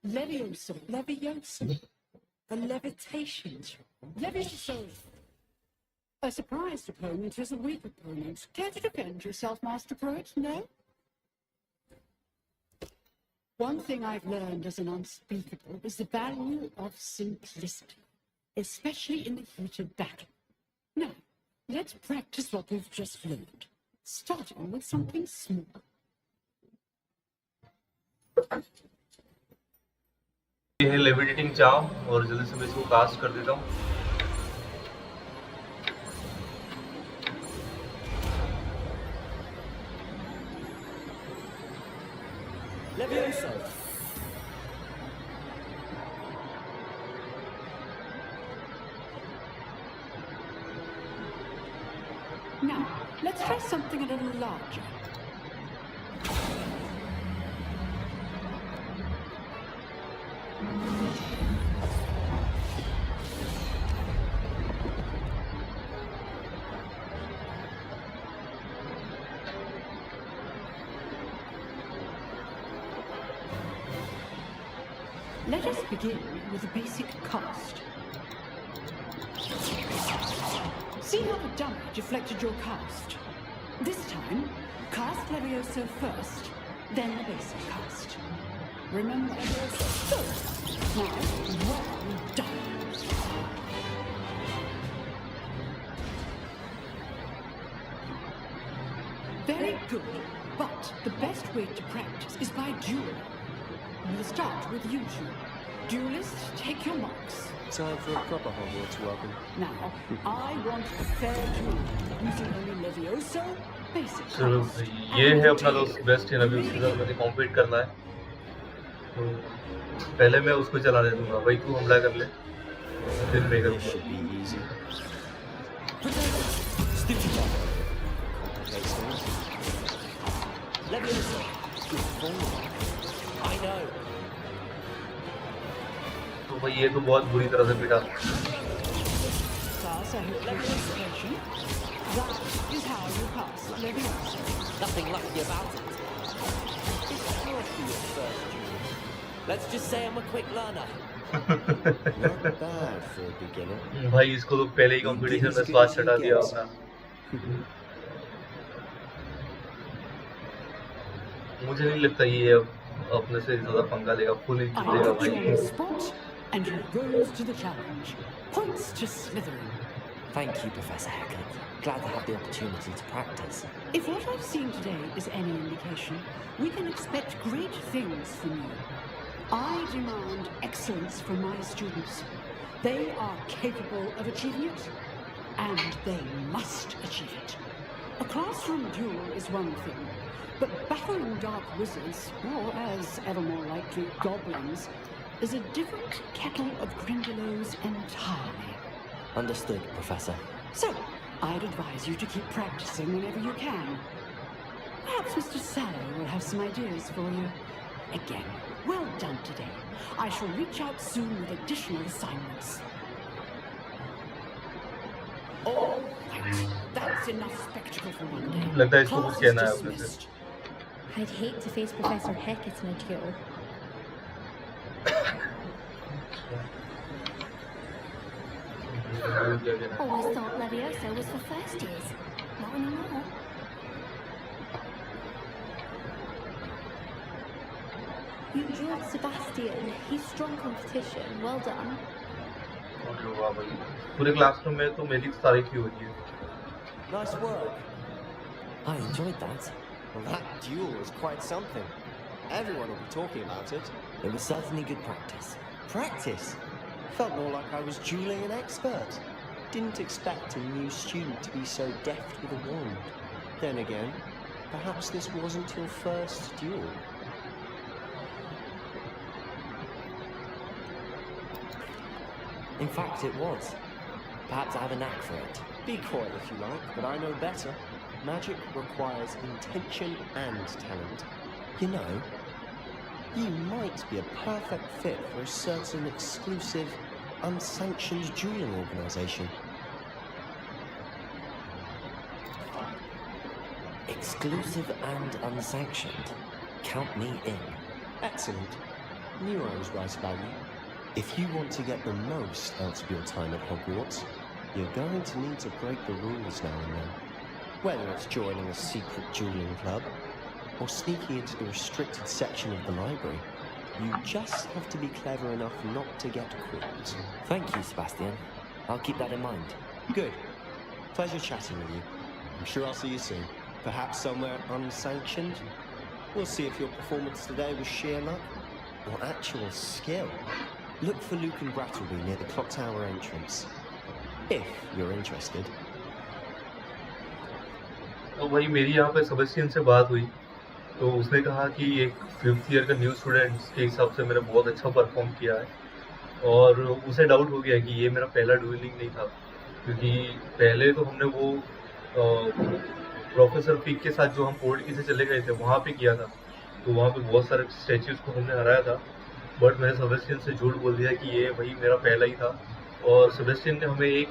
S14: Levioso. Levioso. A levitation. Levioso. A surprised opponent is a weak opponent. Care to defend yourself, Master Poet? No? One thing I've learned as an unspeakable is the value of simplicity, especially in the heat of battle. Now, let's practice what we've just learned, starting with something small.
S6: ये है levitating charm और जल्दी से मैं इसको cast कर देता हूँ।
S10: Levioso.
S14: Now, let's try something a little larger. Let us begin with a basic cast. See how the dummy deflected your cast. This time, cast Levioso first, then the basic cast. Remember, good. Now, well done. Very good, but the best way to practice is by dueling. We'll start with you two. Duelists, take your marks.
S7: Time for a proper Hogwarts welcome.
S14: Now, I want a fair duel, using only Levioso, basic
S6: चलो
S14: cast.
S6: ये है अपना दोस्त best है, अभी उसके साथ मुझे कॉम्पीट करना है। तो पहले मैं उसको चला दे दूंगा, भाई तू हमला कर ले, फिर मैं करूँगा।
S2: Leviosa. Good form. I know.
S6: तो भाई ये तो बहुत बुरी तरह से पिटा.
S14: Class, I hope you're patient. That is how you pass Leviosa.
S2: Nothing lucky about it. It's sure to be your first duel. Let's just say I'm a quick learner.
S7: Not bad for a beginner.
S6: भाई इसको तो पहले ही competition में स्वाद चढ़ा दिया अपना. मुझे नहीं लगता ये अपने से ज्यादा पंगा लेगा. फुल ही जीतेगा भाई.
S14: And you rose to the challenge. Points to Slytherin.
S2: Thank you, Professor Hecat. Glad to have the opportunity to practice.
S14: If what I've seen today is any indication, we can expect great things from you. I demand excellence from my students. They are capable of achieving it, and they must achieve it. A classroom duel is one thing, but battling dark wizards, or as ever more likely, goblins, is a different kettle of grindylows entirely.
S2: Understood, Professor.
S14: So, I'd advise you to keep practicing whenever you can. Perhaps Mr. Sallow will have some ideas for you. Again, well done today. I shall reach out soon with additional assignments. All right, that's enough spectacle for one day.
S6: लगता है इसको कुछ कहना है अपने से.
S8: I'd hate to face Professor Hecat in a duel.
S9: Always thought Leviosa was for first years. Not anymore.
S8: You drilled Sebastian. He's strong competition. Well done.
S6: अरे वाह भाई. पूरे क्लासरूम में तो मेरी तारीफ ही हो रही है.
S7: Nice work.
S2: I enjoyed that.
S7: Well, that duel was quite something. Everyone will be talking about it.
S2: It was certainly good practice.
S7: Practice? Felt more like I was dueling an expert. Didn't expect a new student to be so deft with a wand. Then again, perhaps this wasn't your first duel.
S2: In fact, it was. Perhaps I have a knack for it.
S7: Be quiet if you like, but I know better. Magic requires intention and talent. You know, you might be a perfect fit for a certain exclusive, unsanctioned dueling organization.
S2: Exclusive and unsanctioned. Count me in.
S7: Excellent. Knew I was right about you. If you want to get the most out of your time at Hogwarts, you're going to need to break the rules now and then. Whether it's joining a secret dueling club, or sneaking into the restricted section of the library, you just have to be clever enough not to get caught.
S2: Thank you, Sebastian. I'll keep that in mind.
S7: Good. Pleasure chatting with you. I'm sure I'll see you soon. Perhaps somewhere unsanctioned. We'll see if your performance today was sheer luck or actual skill. Look for Luke and Brattleby near the clock tower entrance, if you're interested.
S6: तो भाई मेरी यहाँ पे Sebastian से बात हुई तो उसने कहा कि एक 5th ईयर का न्यू स्टूडेंट के हिसाब से मैंने बहुत अच्छा परफॉर्म किया है और उसे डाउट हो गया कि ये मेरा पहला डुएलिंग नहीं था क्योंकि पहले तो हमने वो प्रोफेसर पिक के साथ जो हम पोर्टकी से चले गए थे वहाँ पे किया था तो वहाँ पे बहुत सारे स्टैच्यूज को हमने हराया था बट मैंने सेबेस्टियन से झूठ बोल दिया कि ये भाई मेरा पहला ही था और सेबेस्टियन ने हमें एक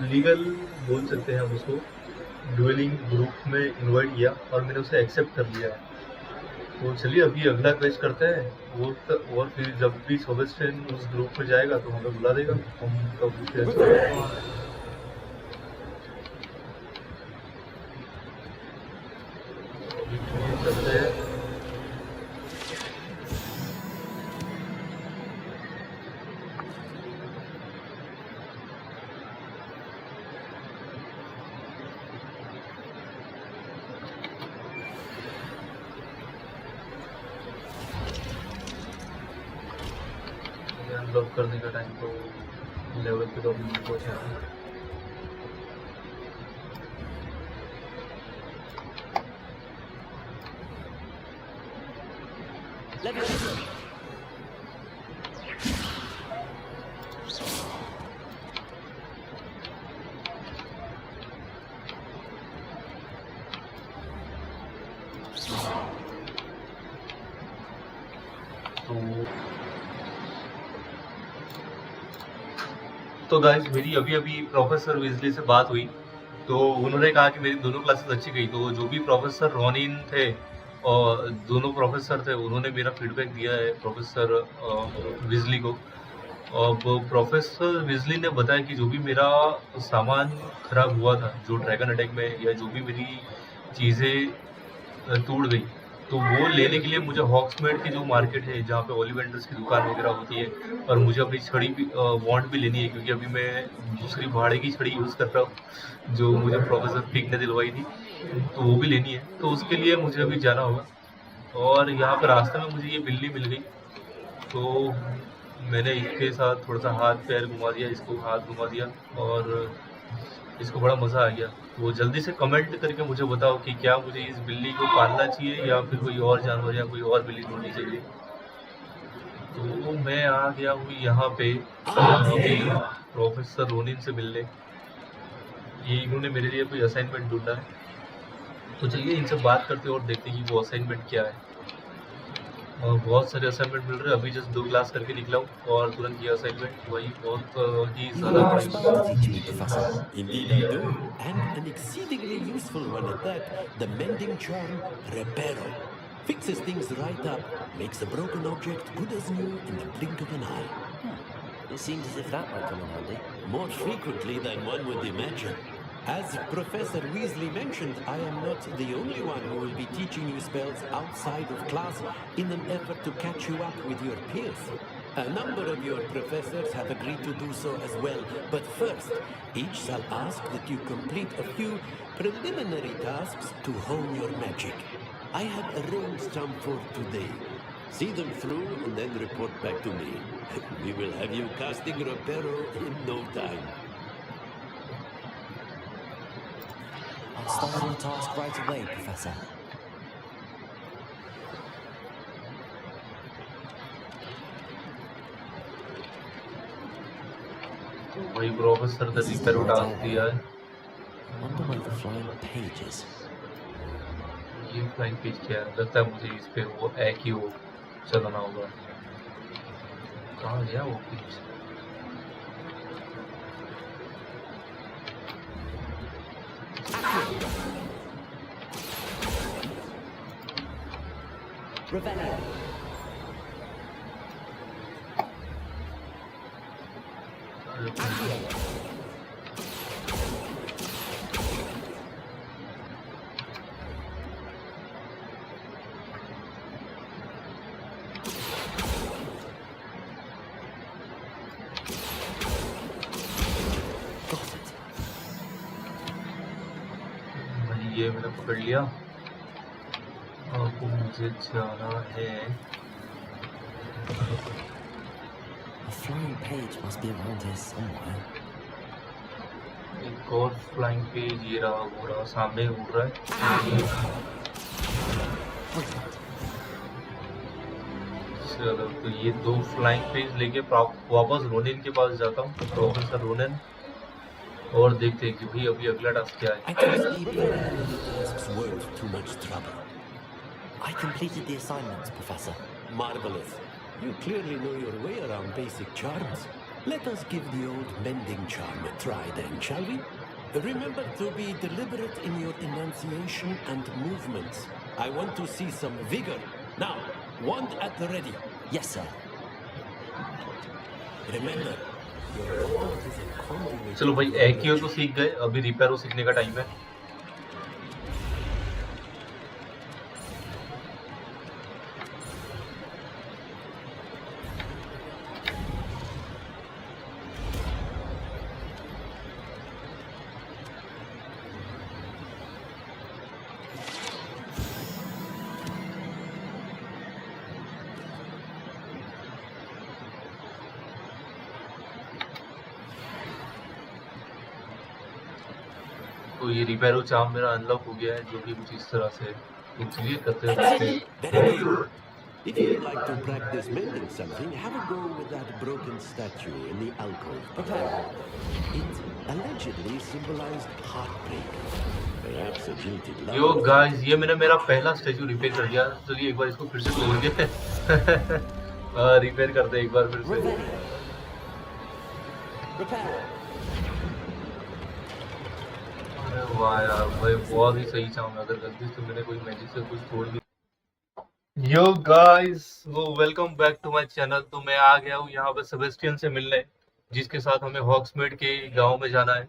S6: इलीगल बोल सकते हैं हम उसको डुएलिंग ग्रुप में इनवाइट किया और मैंने उसे एक्सेप्ट कर लिया तो चलिए अभी अगला क्वेस्ट करते हैं और फिर जब भी सेबेस्टियन उस ग्रुप में जाएगा तो हमें बुला देगा हम तब उसे करते हैं अनलॉक करने का टाइम तो लेवल पे तो अभी पहुंचा है तो गाइस मेरी अभी अभी प्रोफेसर विजली से बात हुई, तो उन्होंने कहा कि मेरी दोनों क्लासेस अच्छी गई। तो जो भी प्रोफेसर रोनिन थे और दोनों प्रोफेसर थे, उन्होंने मेरा फीडबैक दिया है प्रोफेसर विजली को। अब प्रोफेसर विजली ने बताया कि जो भी मेरा सामान खराब हुआ था, जो ड्रैगन अटैक में, या जो भी मेरी चीज़ें टूट गई, तो वो लेने के लिए मुझे हॉग्समेड की जो मार्केट है जहाँ पे ओलिवेंडर्स की दुकान वगैरह होती है, और मुझे अपनी छड़ी भी वॉन्ट भी लेनी है, क्योंकि अभी मैं दूसरी भाड़े की छड़ी यूज़ कर रहा हूँ जो मुझे प्रोफेसर फिग ने दिलवाई थी, तो वो भी लेनी है। तो उसके लिए मुझे अभी जाना होगा। और यहाँ पर रास्ते में मुझे ये बिल्ली मिल गई, तो मैंने इसके साथ थोड़ा सा हाथ पैर घुमा दिया, इसको हाथ घुमा दिया, और इसको बड़ा मज़ा आ गया। वो जल्दी से कमेंट करके मुझे बताओ कि क्या मुझे इस बिल्ली को पालना चाहिए या फिर कोई और जानवर या कोई और बिल्ली ढूंढनी चाहिए। तो मैं आ गया हूँ यहाँ पे प्रोफेसर रोनिन से मिलने। ये इन्होंने मेरे लिए कोई असाइनमेंट ढूंढा है, तो चलिए इनसे बात करते हैं और देखते हैं कि वो असाइनमेंट क्या है। और बहुत सारे असाइनमेंट मिल रहे हैं, अभी जस्ट 2 क्लास करके निकला हूँ और तुरंत ये असाइनमेंट वही बहुत ही ज़्यादा
S12: Indeed I do, and an exceedingly useful one at that. The mending charm Reparo fixes things right up, makes a broken object good as new in the blink of an eye.
S2: It seems as if that might come in handy.
S12: More frequently than one would imagine. As Professor Weasley mentioned, I am not the only one who will be teaching you spells outside of class in an effort to catch you up with your peers. A number of your professors have agreed to do so as well, but first, each shall ask that you complete a few preliminary tasks to hone your magic. I have arranged some for today. See them through and then report back to me. We will have you casting Reparo in no time.
S2: I'll start on the task right away, Professor.
S6: वही professor ने रिपेरो डाल दिया है।
S2: Wonder where the flying pages.
S6: ये flying page क्या है? लगता है मुझे इस पे वो एक ही वो चलाना होगा। कहाँ गया वो पेज?
S10: Revelio.
S6: ये मैंने पकड़ लिया। अब मुझे जाना है।
S2: A flying page must be around here somewhere.
S6: एक और फ्लाइंग पेज ये रहा, वो रहा, सामने उड़ रहा है। चलो तो ये 2 फ्लाइंग पेज लेके वापस रोनिन के पास जाता हूँ, प्रोफेसर रोनिन, और देखते हैं कि भाई अभी अगला टास्क क्या है।
S2: I completed the assignments, Professor.
S12: Marvelous. You clearly know your way around basic charms. Let us give the old mending charm a try then, shall we? Remember to be deliberate in your enunciation and movements. I want to see some vigor. Now, wand at the ready.
S2: Yes, sir.
S12: Remember, your wand is a conduit.
S6: चलो भाई एक्यो तो सीख गए, अभी रिपेरो सीखने का time है। तो ये रिपेरो चार्म मेरा अनलॉक हो गया है, जो कि कुछ इस तरह से तो चलिए करते हैं।
S12: If you'd like to practice mending something, have a go with that broken statue in the alcove. It
S7: allegedly symbolized heartbreak. Perhaps a jilted love.
S6: Yo guys ये मैंने मेरा पहला स्टैचू रिपेयर कर दिया। चलिए एक बार इसको फिर से तोड़ के रिपेयर करते हैं एक बार फिर से। अरे वाह यार भाई बहुत ही सही चाहूँ। अगर गलती से मैंने कोई मैजिक से कुछ तोड़ दिया। यो गाइस वो welcome back to my channel. तो मैं आ गया हूँ यहाँ पे सेबेस्टियन से मिलने, जिसके साथ हमें हॉग्समीड के गांव में जाना है।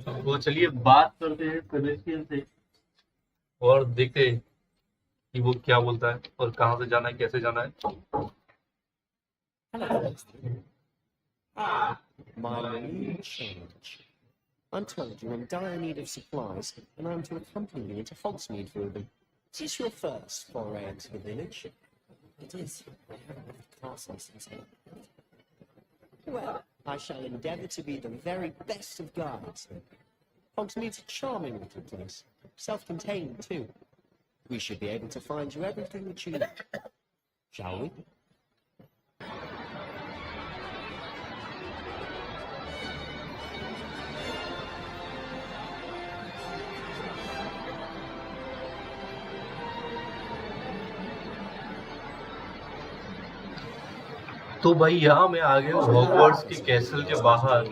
S6: तो चलिए बात करते हैं सेबेस्टियन से और देखते हैं कि वो क्या बोलता है और कहाँ से जाना है, कैसे जाना है।
S7: My new challenge. I'm told you're in dire need of supplies, and I'm to accompany you into Hogsmeade for them. Is this your first foray into the village? It is. I haven't left the castle since then. Well, I shall endeavour to be the very best of guides. Hogsmeade's a charming little place, self-contained too. We should be able to find you everything that you need. Shall we?
S6: तो भाई यहाँ मैं आ गया Hogwarts के castle के बाहर।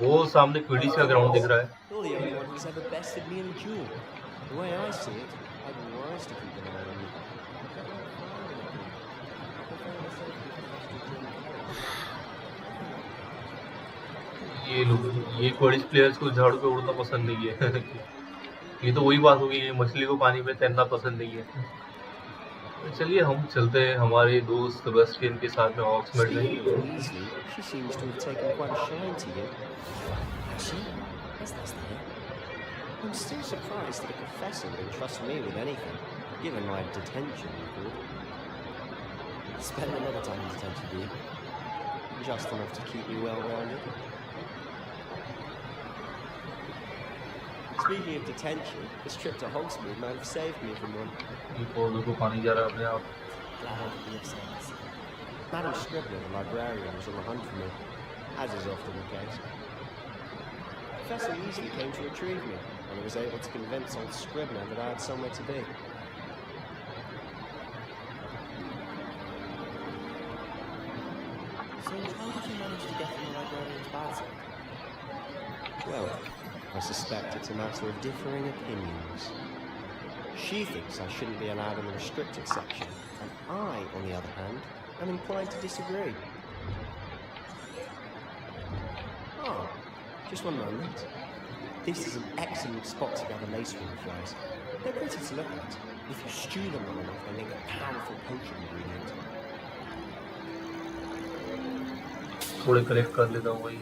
S6: वो सामने क्विडिच का ग्राउंड दिख रहा है। ये लोग ये क्विडिच प्लेयर्स को झाड़ू पे उड़ना पसंद नहीं है। ये तो वही बात होगी, मछली को पानी में तैरना पसंद नहीं है। चलिए हम चलते हैं हमारे दोस्त सेबेस्टियन के साथ में हॉग्समीड में।
S7: I'm still surprised that a professor would entrust me with anything, given my detention record. Spend a lot of time in detention, do you? Just enough to keep me well-rounded. Speaking of detention, this trip to Hogsmeade might have saved me from one.
S6: ये पौधों को पानी जा रहा है अपने आप।
S7: Madam Scribbner, the librarian, was on the hunt for me, as is often the case. Professor Weasley came to retrieve me, and I was able to convince old Scribbner that I had somewhere to be. So how did you manage to get in the librarian's bad side? Well, I suspect it's a matter of differing opinions. She thinks I shouldn't be allowed in the restricted section, and I, on the other hand, am inclined to disagree. Oh, just one moment. This is an excellent spot to gather lacewing flies. They're pretty to look at. If you stew them long enough, they make a powerful potion ingredient.
S6: थोड़े collect कर लेता हूँ भाई।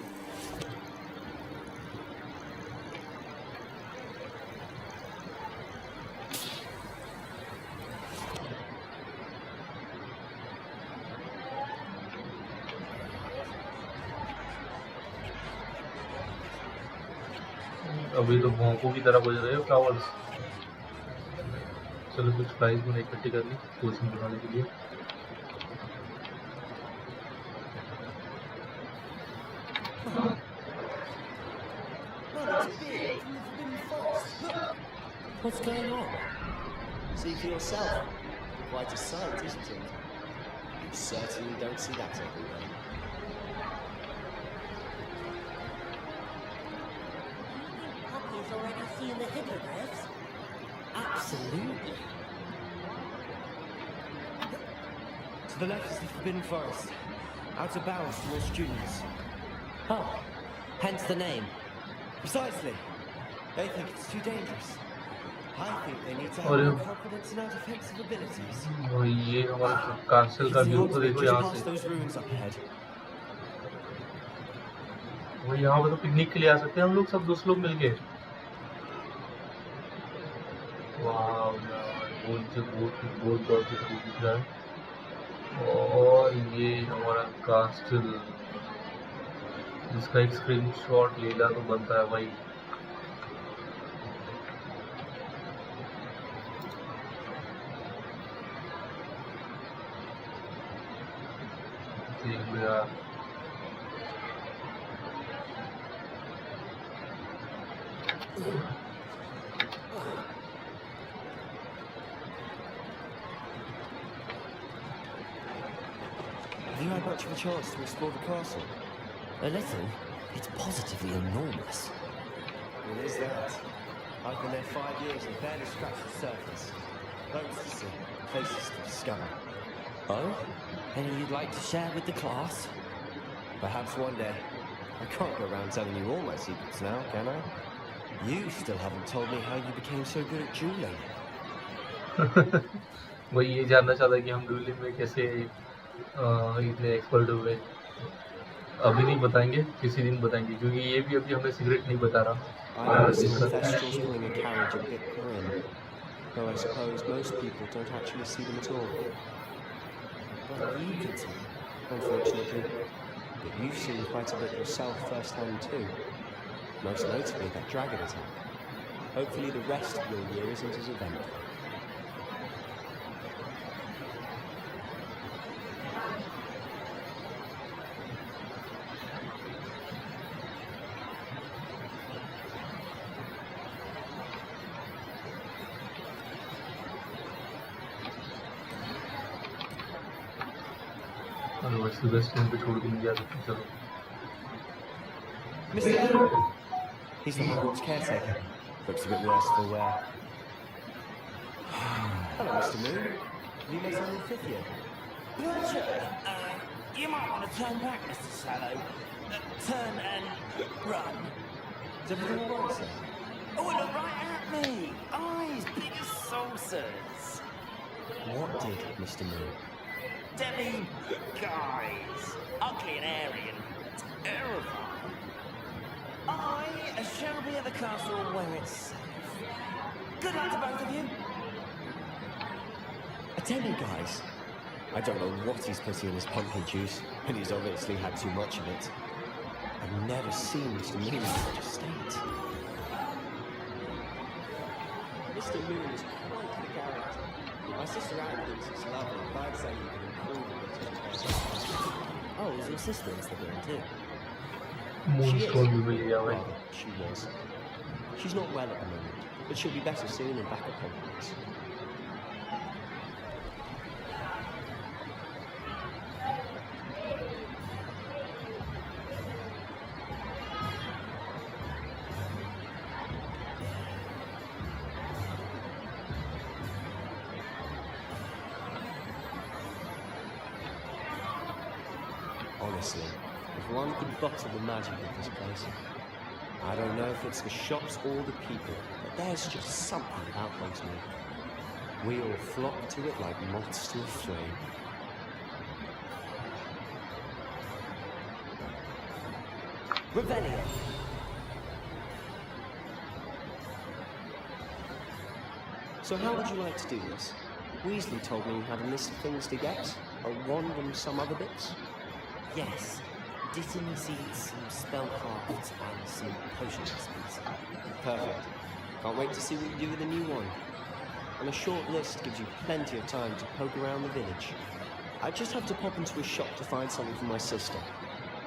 S6: अभी तो भौंकों की तरह बज रहे हो फ्लावर्स। चलो कुछ फ्लाइज मैंने इकट्ठी कर ली पोशन बनाने के लिए।
S7: What's going on? See for yourself. Quite a sight, isn't it? You certainly don't see that everywhere.
S15: Puppies already seen the hippogriffs?
S10: Absolutely. To the left is the Forbidden Forest. Out of bounds for more students. Oh, hence the name. Precisely. They think it's too dangerous. I think they need to have more confidence in our defensive abilities.
S6: और ये हमारे कांसल का view तो देखो यहाँ से।
S10: Those ruins up ahead.
S6: वो यहाँ पे तो पिकनिक के लिए आ सकते हैं हम लोग सब दोस्त लोग मिलके। वाह बहुत दिख रहा है। और ये हमारा कास्टल, जिसका एक स्क्रीनशॉट लेना तो बनता है भाई। ठीक है।
S10: Have you had much of a chance to explore the castle?
S2: A little. It's positively enormous.
S10: It is that. I've been there 5 years and barely scratched the surface. Loads to see, places to discover.
S2: Oh? Any you'd like to share with the class?
S10: Perhaps one day. I can't go around telling you all my secrets now, can I? You still haven't told me how you became so good at dueling.
S6: वो ये जानना चाहता है कि हम duelling में कैसे इतने एक्सपर्ट हुए। अभी नहीं बताएंगे, किसी दिन बताएंगे, क्योंकि ये भी अभी हमें सीक्रेट नहीं बता रहा।
S10: I noticed Thestrals pulling a carriage a bit grim, though I suppose most people don't actually see them at all. But you can see, unfortunately. But you've seen quite a bit yourself firsthand too. Most notably that dragon attack. Hopefully the rest of your year isn't as eventful.
S6: Slytherin पे छोड़ के नहीं जा सकते। चलो।
S10: Mr. He's the Hogwarts caretaker. Looks a bit worse for wear. Hello, Mr. Moon. Have you met someone in 5th year?
S5: Roger, you might want to turn back, Mr. Sallow. Turn and run.
S10: Is everything all right, sir?
S5: Oh, look right at me. Eyes big as saucers.
S10: What did, Mr. Moon?
S5: Debbie, guys, ugly and airy and terrifying. I shall be at the castle where it's safe. Good luck to both of you.
S10: Attending, guys. I don't know what he's putting in his pumpkin juice, and he's obviously had too much of it. I've never seen Mr. Moon in such a state. Mr. Moon is quite the character. My sister Anne thinks it's lovely, but I'd say you can improve it.
S2: Oh, is your sister in Slytherin too?
S10: She was. She's not well at the moment, but she'll be better soon and back at Hogwarts. Honestly, if one could bottle the magic of this place. I don't know if it's the shops or the people, but there's just something about Hogsmeade. We all flock to it like moths to a flame.
S5: Revelio.
S10: So how would you like to do this? Weasley told me you had a list of things to get, a wand and some other bits.
S2: Yes. Dittany seeds, some spellcraft, and some potion recipes.
S10: Perfect. Can't wait to see what you do with the new one. And a short list gives you plenty of time to poke around the village. I just have to pop into a shop to find something for my sister.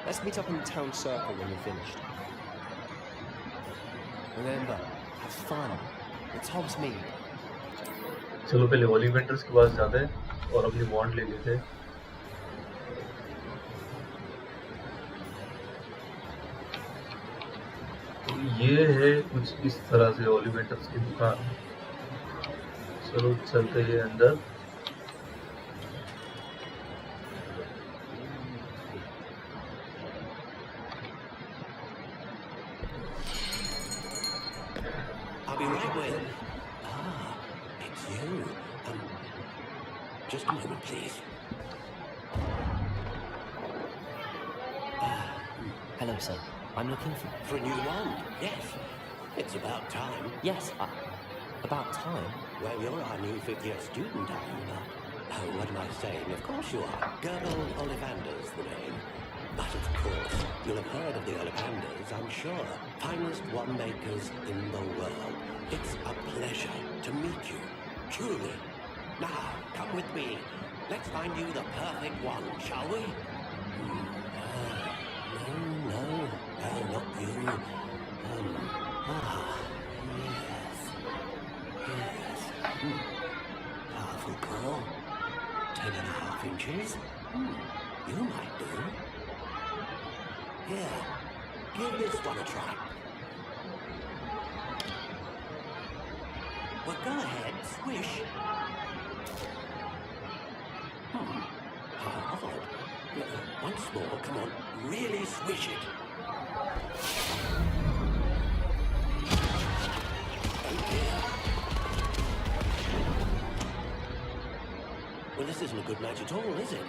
S10: Let's meet up in the town circle when you're finished. Remember, have fun. It's Hogsmeade.
S6: चलो पहले ओलिवेंटर्स के पास जाते हैं और अपनी वॉन्ड ले लेते हैं। ये है कुछ इस तरह से ओलिवेंटर्स की दुकान। चलो चलते हैं अंदर।
S12: I'll be right with. Ah, it's you. Just a moment, please.
S2: Hello, sir. I'm looking
S12: For a new wand, yes. It's about time.
S2: Yes, about time?
S12: Well, you're our new 5th year student, are you not? Oh, what am I saying? Of course you are. Gerald Ollivander's the name. But of course, you'll have heard of the Ollivanders, I'm sure. Finest wand makers in the world. It's a pleasure to meet you. Truly. Now, come with me. Let's find you the perfect wand, shall we?
S5: No, not you. Yes. Powerful claw. 10.5 inches. You might do. Here, give this one a try. Well, go ahead, swish. How odd. Once more, come on, really swish it. Oh dear. Well, this isn't a good match at all, is it?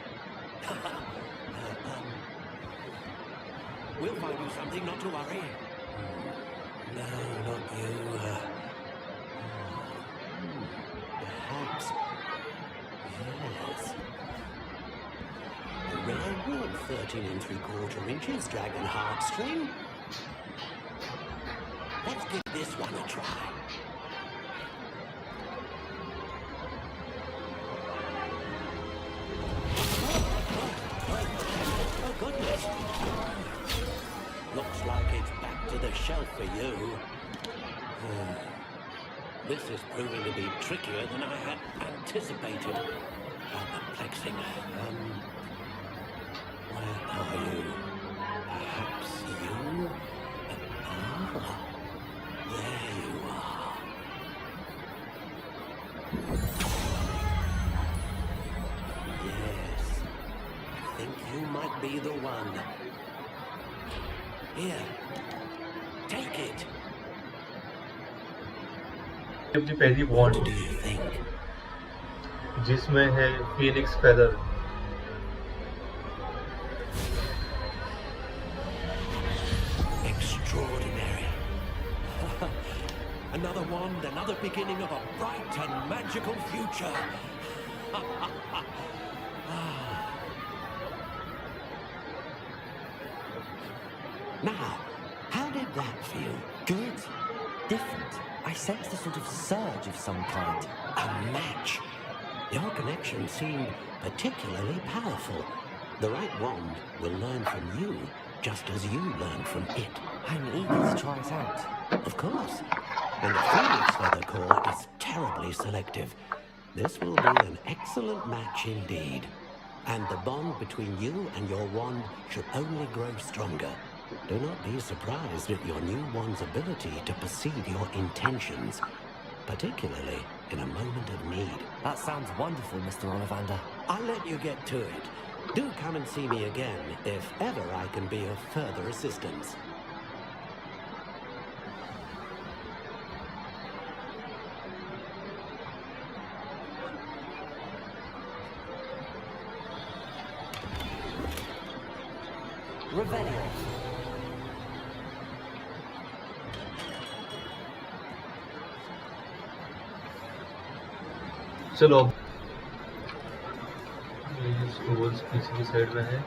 S5: We'll find you something, not to worry. No, not you. Perhaps. Yes. A rare wood, 13 3/4 inches, dragon heartstring. Let's give this one a try. Oh, goodness. Looks like it's back to the shelf for you. This is proving to be trickier than I had anticipated. How perplexing. Where are you? Perhaps you? There you are. Yes. I think you might be the one. Here. Take it.
S6: अपनी पहली bond जिसमें है Phoenix feather.
S5: Extraordinary. Another wand, another beginning of a bright and magical future. Now, how did that feel?
S2: Good. Different. I sensed a sort of surge of some kind.
S5: A match. Your connection seemed particularly powerful. The right wand will learn from you just as you learn from it.
S2: I'm eager to try it out.
S5: Of course. And the Phoenix Feather Core is terribly selective. This will be an excellent match indeed. And the bond between you and your wand should only grow stronger. Do not be surprised at your new wand's ability to perceive your intentions, particularly in a moment of need.
S2: That sounds wonderful, Mr. Ollivander.
S5: I'll let you get to it. Do come and see me again if ever I can be of further assistance.
S2: Revelio.
S6: चलो stools पीछे की side में है।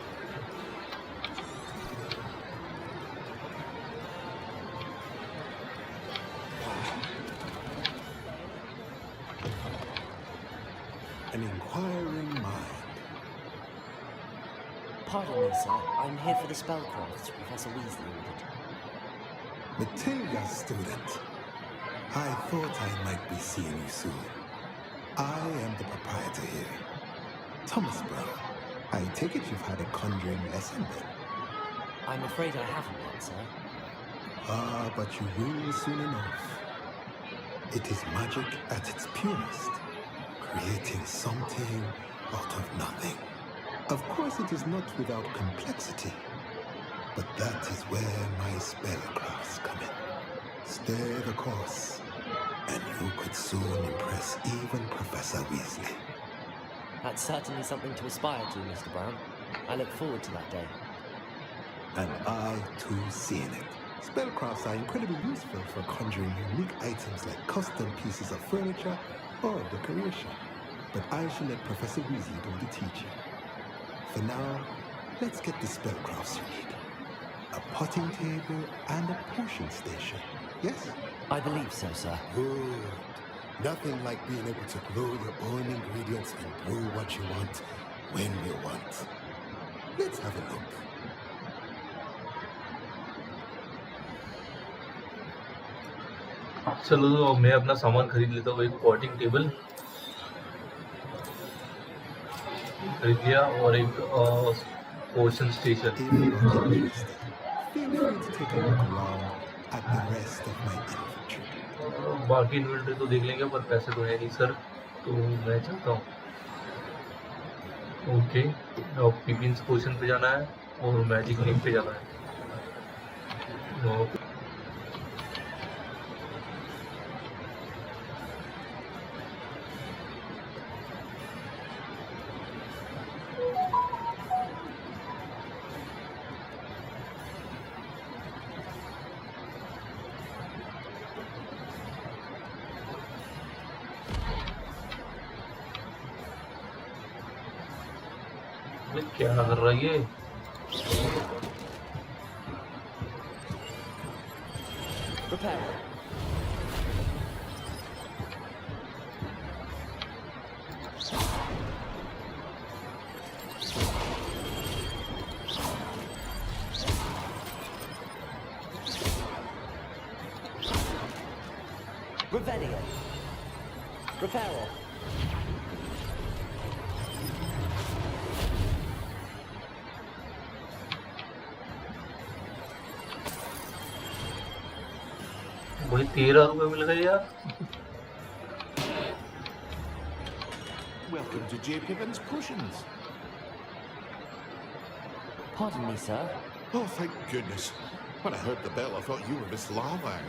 S16: An inquiring mind.
S2: Pardon me, sir. I'm here for the spellcrafts Professor Weasley ordered.
S16: Matilda, student. I thought I might be seeing you soon. I am the proprietor here. Thomas Brown. I take it you've had a conjuring lesson then?
S2: I'm afraid I haven't yet, sir.
S16: Ah, but you will soon enough. It is magic at its purest, creating something out of nothing. Of course, it is not without complexity, but that is where my spellcrafts come in. Stay the course, and you could soon impress even Professor Weasley.
S2: That's certainly something to aspire to, Mr. Brown. I look forward to that day.
S16: And I, too, seeing it. Spellcrafts are incredibly useful for conjuring unique items like custom pieces of furniture or decoration. But I shall let Professor Weasley do the teaching. For now, let's get the spellcrafts you need. A potting table and a potion station, yes?
S2: I believe so, sir.
S16: Good. Nothing like being able to grow your own ingredients and brew what you want when you want. Let's have a look.
S6: चलो मैं अपना सामान खरीद लेता हूँ। एक potting table खरीद लिया और एक पोशन station.
S16: Feel free to take a look around at the rest of my inventory.
S6: बाकी इन्वेंटरी तो देख लेंगे, पर पैसे तो है नहीं सर, तो मैं चलता हूँ। ओके, अब पिपिंस पोशन पे जाना है और मैजिक लिंक पे जाना है। क्या कर रहा है ये?
S10: Prepare. Revelio. Reparo.
S6: वही 13 रुपए मिल गए यार।
S17: Welcome to J. Pippin's Potions.
S10: Pardon me, sir.
S17: Oh, thank goodness. When I heard the bell, I thought you were Miss Larvang.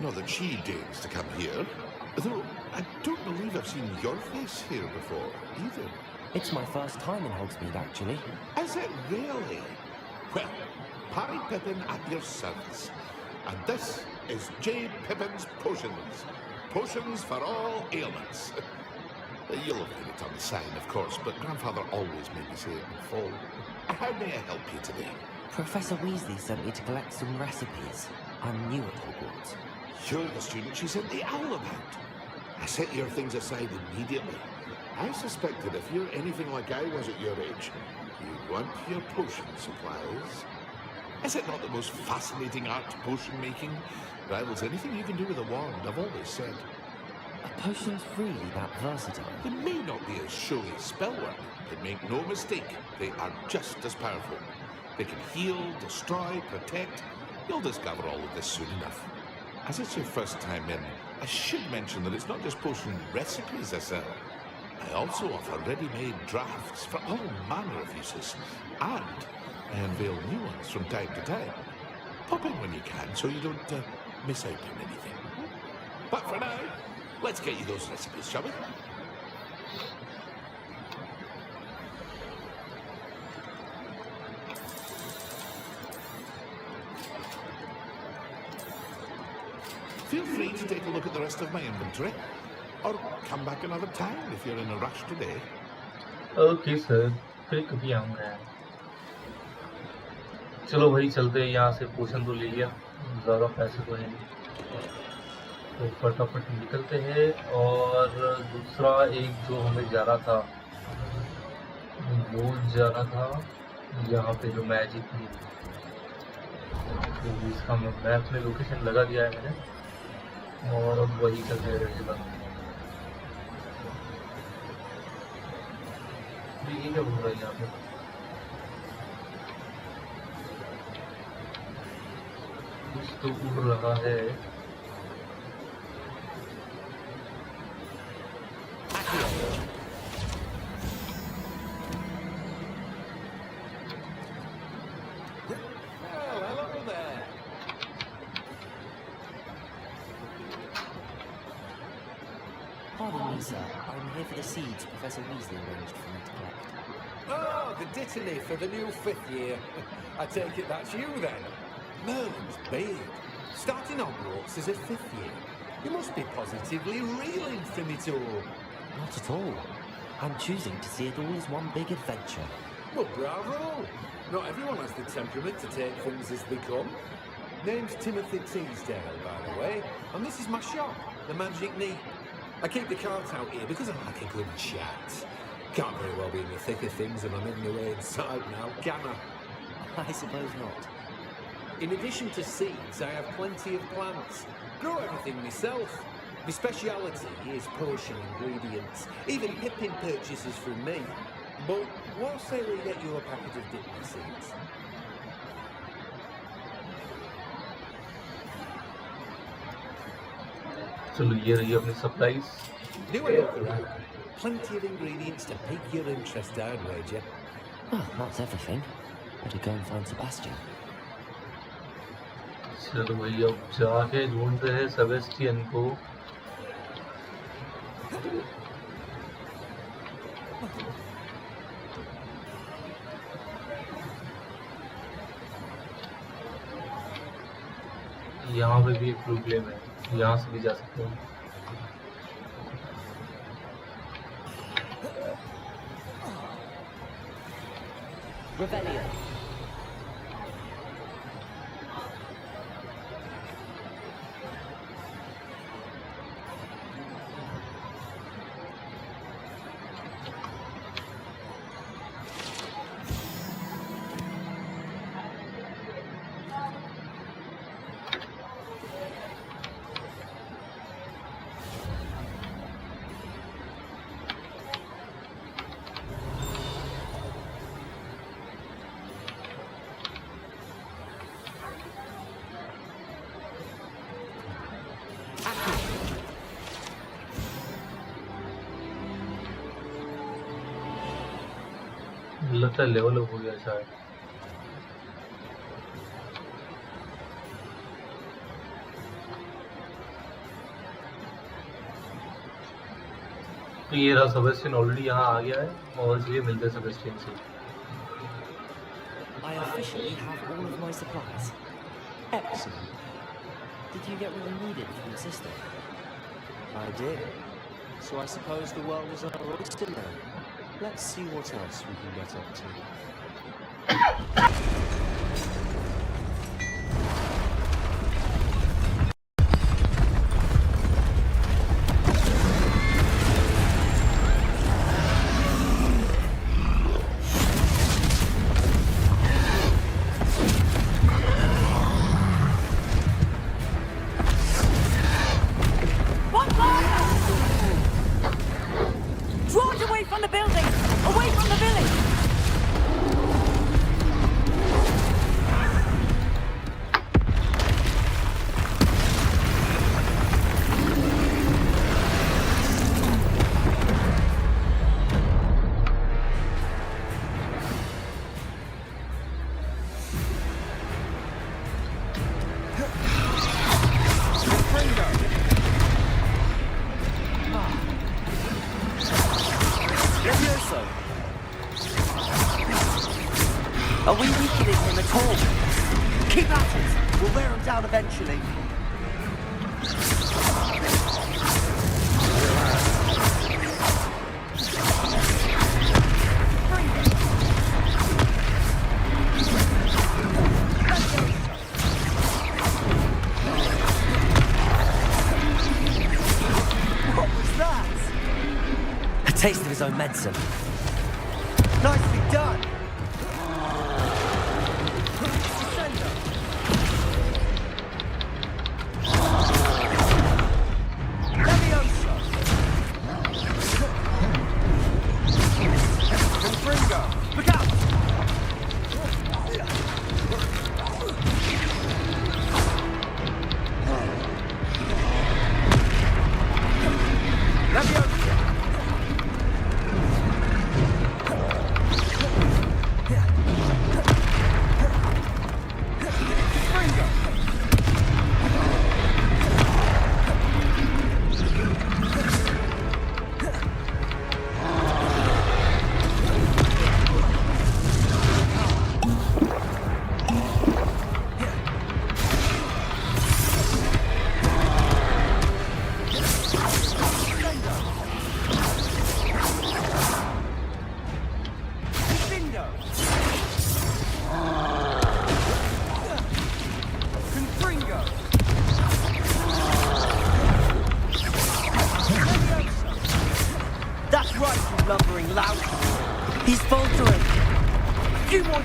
S17: Not that she deigns to come here. Though, I don't believe I've seen your face here before, either.
S10: It's my first time in Hogsmeade, actually.
S17: Is it really? Well, Harry Pippin at your service. And this is J. Pippin's Potions. Potions for all ailments. You'll have read it on the sign, of course, but Grandfather always made me say it in full. How may I help you today?
S10: Professor Weasley sent me to collect some recipes. I'm new at Hogwarts.
S17: You're the student she sent the owl about. I set your things aside immediately. I suspected if you're anything like I was at your age, you'd want your potion supplies. Is it not the most fascinating art potion making? Rivals anything you can do with a wand, I've always said.
S10: Are potions really that versatile?
S17: They may not be as showy spellwork, but make no mistake, they are just as powerful. They can heal, destroy, protect. You'll discover all of this soon enough. As it's your first time in, I should mention that it's not just potion recipes I sell. I also offer ready-made drafts for all manner of uses, and I unveil new ones from time to time. Pop in when you can so you don't miss out on anything. But for now, let's get you those recipes, shall we? Feel free to take a look at the rest of my inventory, or come back another time if you're in a rush today.
S6: Okay sir, फिर कभी आऊँगा। चलो भाई चलते हैं, यहाँ से पोशन तो ले लिया, ज़्यादा पैसे तो है नहीं, तो फटाफट निकलते हैं। और दूसरा एक जो हमें जाना था, वो जाना था यहाँ पे जो मैजिक थी, तो इसका मैप में लोकेशन लगा दिया है मैंने, और अब वही चलते रहेगा। ये क्या बोल रहा है यहाँ पे? कुछ तो उड़ रहा है।
S10: Pardon me, sir. I'm here for the seeds Professor Weasley arranged for me to collect.
S18: Oh, the dittany for the new 5th year. I take it that's you then. Merlin's beard. Starting Hogwarts as a 5th year. You must be positively reeling from it all.
S10: Not at all. I'm choosing to see it all as one big adventure.
S18: Well, bravo. Not everyone has the temperament to take things as they come. Name's Timothy Teasdale, by the way, and this is my shop, the Magic Neat. I keep the carts out here because I like a good chat.
S10: Can't very well be in the thick of things and I'm hidden away inside now, can I?
S7: I suppose not.
S10: In addition to seeds, I have plenty of plants. Grow everything myself. My speciality is potion ingredients. Even Pippin purchases from me. But what say we get you a packet of dipping seeds?
S6: चलो ये रही अपनी supplies.
S10: Do a look around. Plenty of ingredients to pique your interest, I'd wager.
S2: Well, that's everything. Better go and find Sebastian.
S6: चलो भाई अब जाके ढूंढते हैं सेबेस्टियन को. यहाँ पे भी एक प्रॉब्लम है, यहाँ से भी जा सकते हैं.
S2: Rebellion.
S6: लगता है लेवल अप हो गया शायद. तो ये रहा सेबेस्टियन ऑलरेडी यहाँ आ गया है और इसलिए मिलते हैं सेबेस्टियन से.
S2: I officially have all of my supplies.
S7: Excellent.
S2: Did you get what you needed from the sister?
S7: I did. So I suppose the world is our oyster now. Let's see what else we can get up to.
S10: Are we weakening him at all? Keep at it! We'll wear him down eventually. What was that?
S2: A taste of his own medicine.
S10: Nicely done!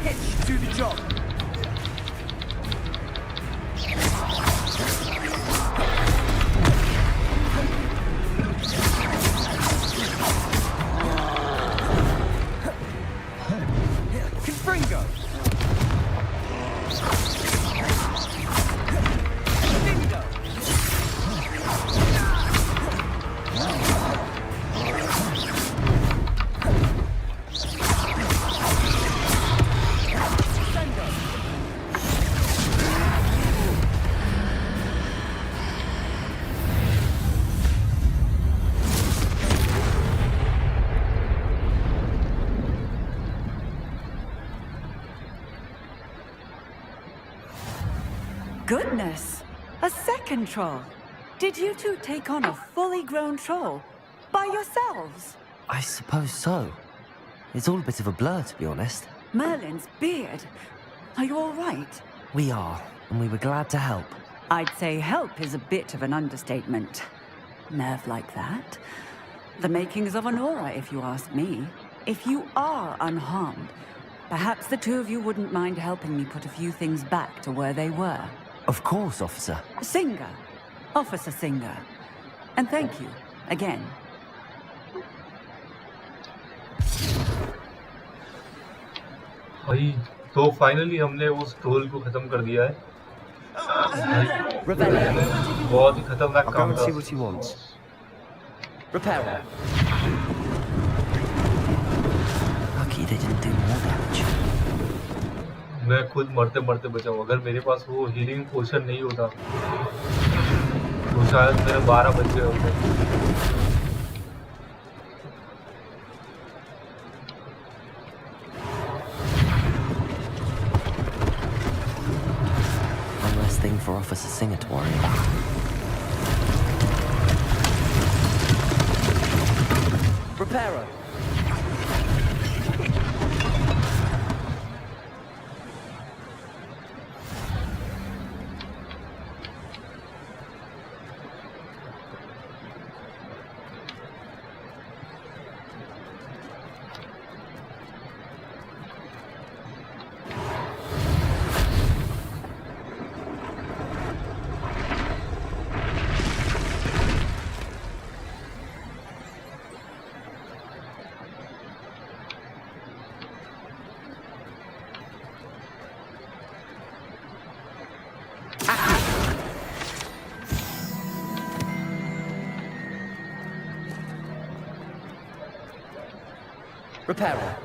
S10: hitch, do the job. Confringo. Bingo.
S19: Goodness! A second troll! Did you two take on a fully grown troll? By yourselves?
S2: I suppose so. It's all a bit of a blur, to be honest.
S19: Merlin's beard. Are you all right?
S2: We are, and we were glad to help.
S19: I'd say help is a bit of an understatement. Nerve like that. The makings of an aura, if you ask me. If you are unharmed, perhaps the two of you wouldn't mind helping me put a few things back to where they were.
S2: Of course, officer.
S19: Singer. Officer Singer. And thank you, again.
S6: भाई तो finally हमने उस troll को खत्म कर दिया है। बहुत ही खतरनाक काम था।
S10: See what he wants. Repairer.
S2: Lucky they didn't do more damage.
S6: मैं खुद मरते मरते बचा हूँ। अगर मेरे पास वो हीलिंग पोशन नहीं होता तो शायद मेरे 12 बच गए होते।
S2: One less thing for Officer Singer to worry about.
S10: Repairer. Repairer.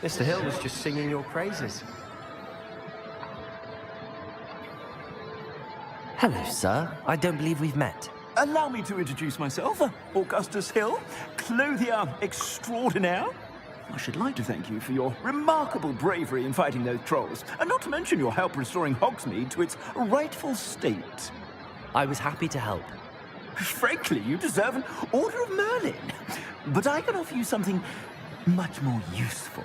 S10: Mr. Hill was just singing your praises.
S2: Hello, sir. I don't believe we've met.
S20: Allow me to introduce myself, Augustus Hill, clothier extraordinaire. I should like to thank you for your remarkable bravery in fighting those trolls, and not to mention your help restoring Hogsmeade to its rightful state.
S2: I was happy to help.
S20: Frankly, you deserve an Order of Merlin. But I can offer you something much more useful.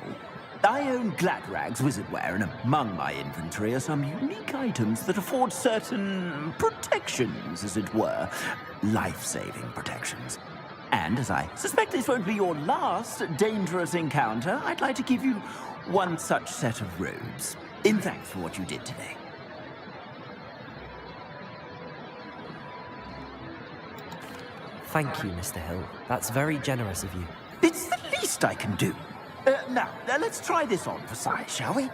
S20: I own Gladrag's wizardware, and among my inventory are some unique items that afford certain protections, as it were. Life-saving protections. And as I suspect this won't be your last dangerous encounter, I'd like to give you one such set of robes, in thanks for what you did today.
S2: Thank you, Mr. Hill. That's very generous of you.
S20: It's the least I can do. Now, let's try this on for size, shall we?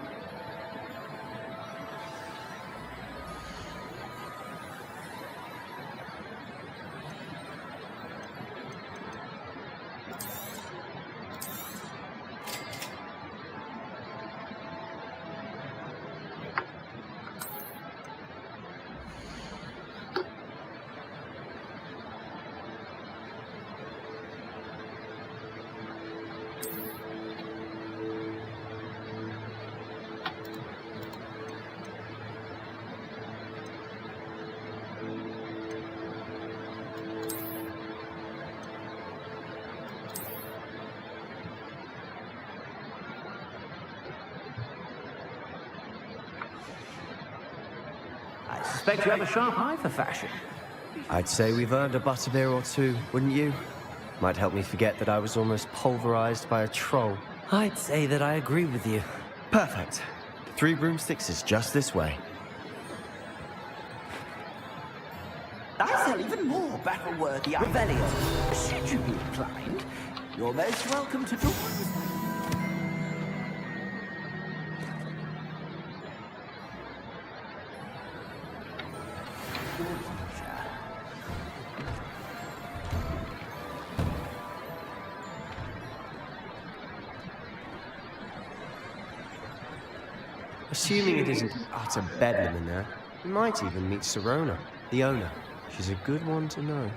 S20: expect you have a sharp eye for fashion.
S10: I'd say we've earned a butterbeer or two, wouldn't you? Might help me forget that I was almost pulverized by a troll. I'd say that I agree with you. Perfect. The Three Broomsticks is just this way.
S20: I sell even more battle-worthy Revelio. Should you be inclined, you're most welcome to join.
S10: Assuming it isn't utter bedlam in there, we might even meet Sirona, the owner. She's a good one to know.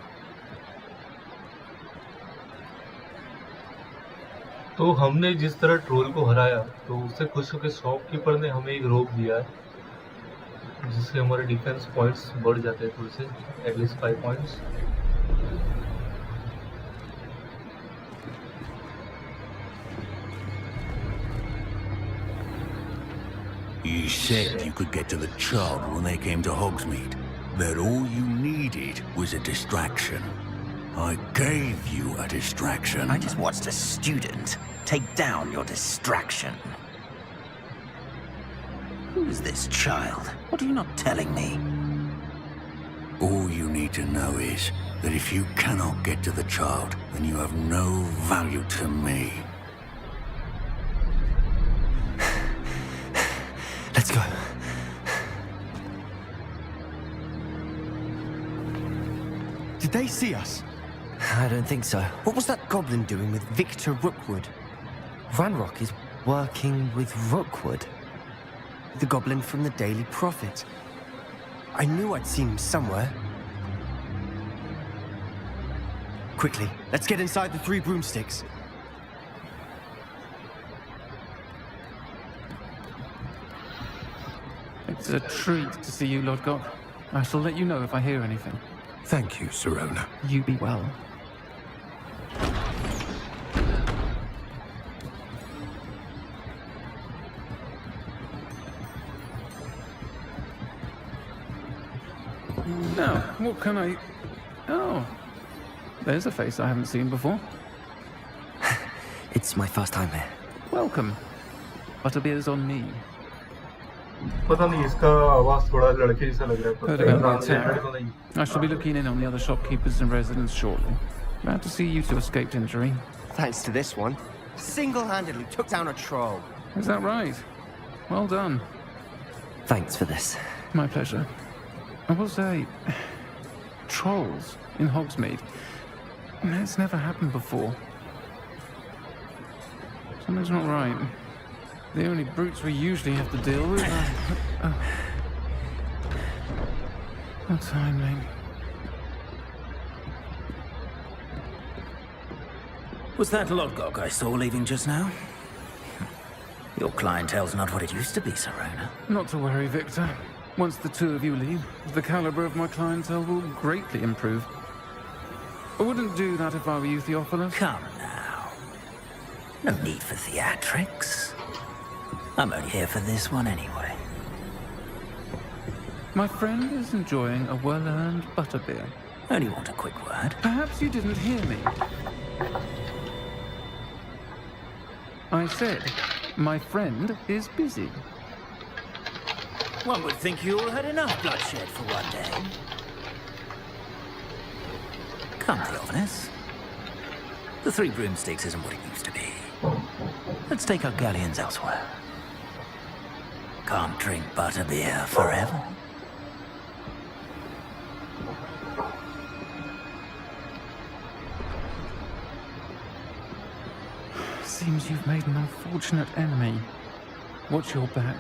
S6: तो हमने जिस तरह troll को हराया तो उससे खुश होकर शॉपकीपर ने हमें एक रोक दिया है जिससे हमारे डिफेंस पॉइंट्स बढ़ जाते हैं थोड़े से at least 5 points.
S21: You said you could get to the child when they came to Hogsmeade. That all you needed was a distraction. I gave you a distraction.
S20: I just watched a student take down your distraction. Who is this child? What are you not telling me?
S21: All you need to know is that if you cannot get to the child, then you have no value to me.
S10: Let's go. Did they see us? I don't think so. What was that goblin doing with Victor Rookwood? Ranrock is working with Rookwood, the goblin from the Daily Prophet. I knew I'd seen him somewhere. Quickly, let's get inside the Three Broomsticks.
S22: It's a treat to see you, Lord Gok. I shall let you know if I hear anything.
S21: Thank you, Sirona.
S22: You be well. Now, what can I... Oh, there's a face I haven't seen before.
S10: It's my first time here.
S22: Welcome. Butterbeer's on me.
S6: पता नहीं इसका आवाज थोड़ा लड़के जैसा लग रहा है.
S22: Heard about the attack. I shall be looking in on the other shopkeepers and residents shortly. Glad to see you two escaped injury.
S10: Thanks to this one. Single-handedly took down a troll.
S22: Is that right? Well done.
S10: Thanks for this.
S22: My pleasure. I will say, trolls in Hogsmeade. It's never happened before. Something's not right. The only brutes we usually have to deal with are... How timely.
S20: Was that Lodgok I saw leaving just now? Your clientele's not what it used to be, Sirona.
S22: Not to worry, Victor. Once the two of you leave, the caliber of my clientele will greatly improve. I wouldn't do that if I were you, Theophilus.
S20: Come now. No need for theatrics. I'm only here for this one anyway.
S22: My friend is enjoying a well-earned butterbeer.
S20: Only want a quick word.
S22: Perhaps you didn't hear me. I said, my friend is busy.
S20: One would think you all had enough bloodshed for one day. Come, Theophilus. The Three Broomsticks isn't what it used to be. Let's take our galleons elsewhere. Can't drink butterbeer forever.
S22: Seems you've made an unfortunate enemy. Watch your back.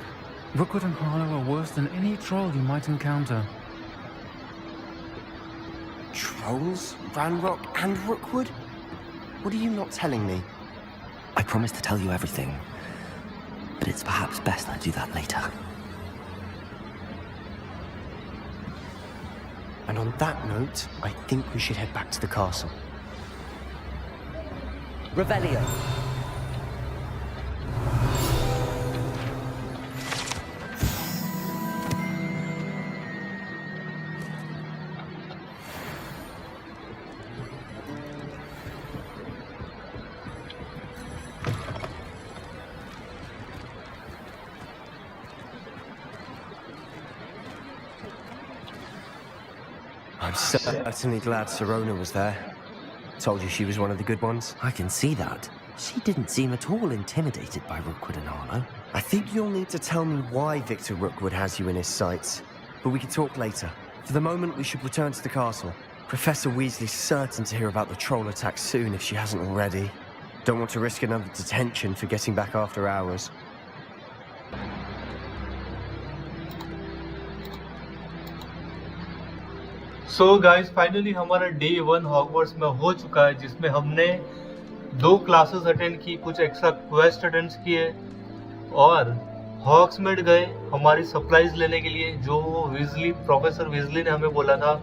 S22: Rookwood and Harlow are worse than any troll you might encounter.
S10: Trolls? Ranrock and Rookwood? What are you not telling me?
S2: I promise to tell you everything, but it's perhaps best I do that later.
S10: And on that note, I think we should head back to the castle.
S2: Revelio.
S10: I'm certainly glad Sirona was there. Told you she was one of the good ones.
S2: I can see that. She didn't seem at all intimidated by Rookwood and Arlo.
S10: I think you'll need to tell me why Victor Rookwood has you in his sights. But we can talk later. For the moment, we should return to the castle. Professor Weasley's certain to hear about the troll attack soon if she hasn't already. Don't want to risk another detention for getting back after hours.
S6: So guys finally हमारा day 1 Hogwarts में हो चुका है, जिसमें हमने 2 classes attend की, कुछ extra quest attend किए और हॉग्समेड गए हमारी सप्लाईज लेने के लिए, जो प्रोफेसर वीजली ने हमें बोला था।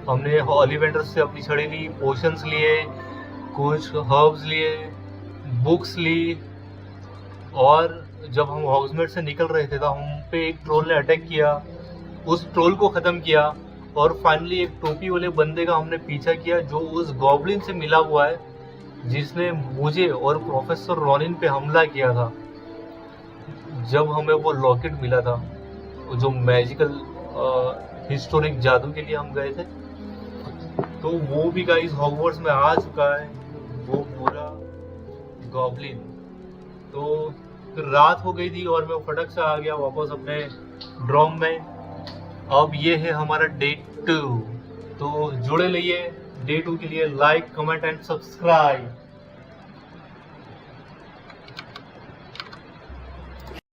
S6: हमने ओलिवेंडर से अपनी छड़ी ली, पोशंस लिए, कुछ हर्ब्स लिए, बुक्स ली, और जब हम हॉग्समेड से निकल रहे थे तो हम पे एक ट्रोल ने अटैक किया, उस ट्रोल को ख़त्म किया और फाइनली एक टोपी वाले बंदे का हमने पीछा किया जो उस गॉब्लिन से मिला हुआ है, जिसने मुझे और प्रोफेसर रॉनिन पे हमला किया था जब हमें वो लॉकेट मिला था, जो मैजिकल हिस्टोरिक जादू के लिए हम गए थे। तो वो भी गाइस हॉगवर्ट्स में आ चुका है, वो पूरा गॉब्लिन। तो फिर रात हो गई थी और मैं फटक से आ गया वापस अपने ड्रॉम में। अब ये है हमारा डे 2, तो जुड़े रहिए डे 2 के लिए। Like, comment and subscribe.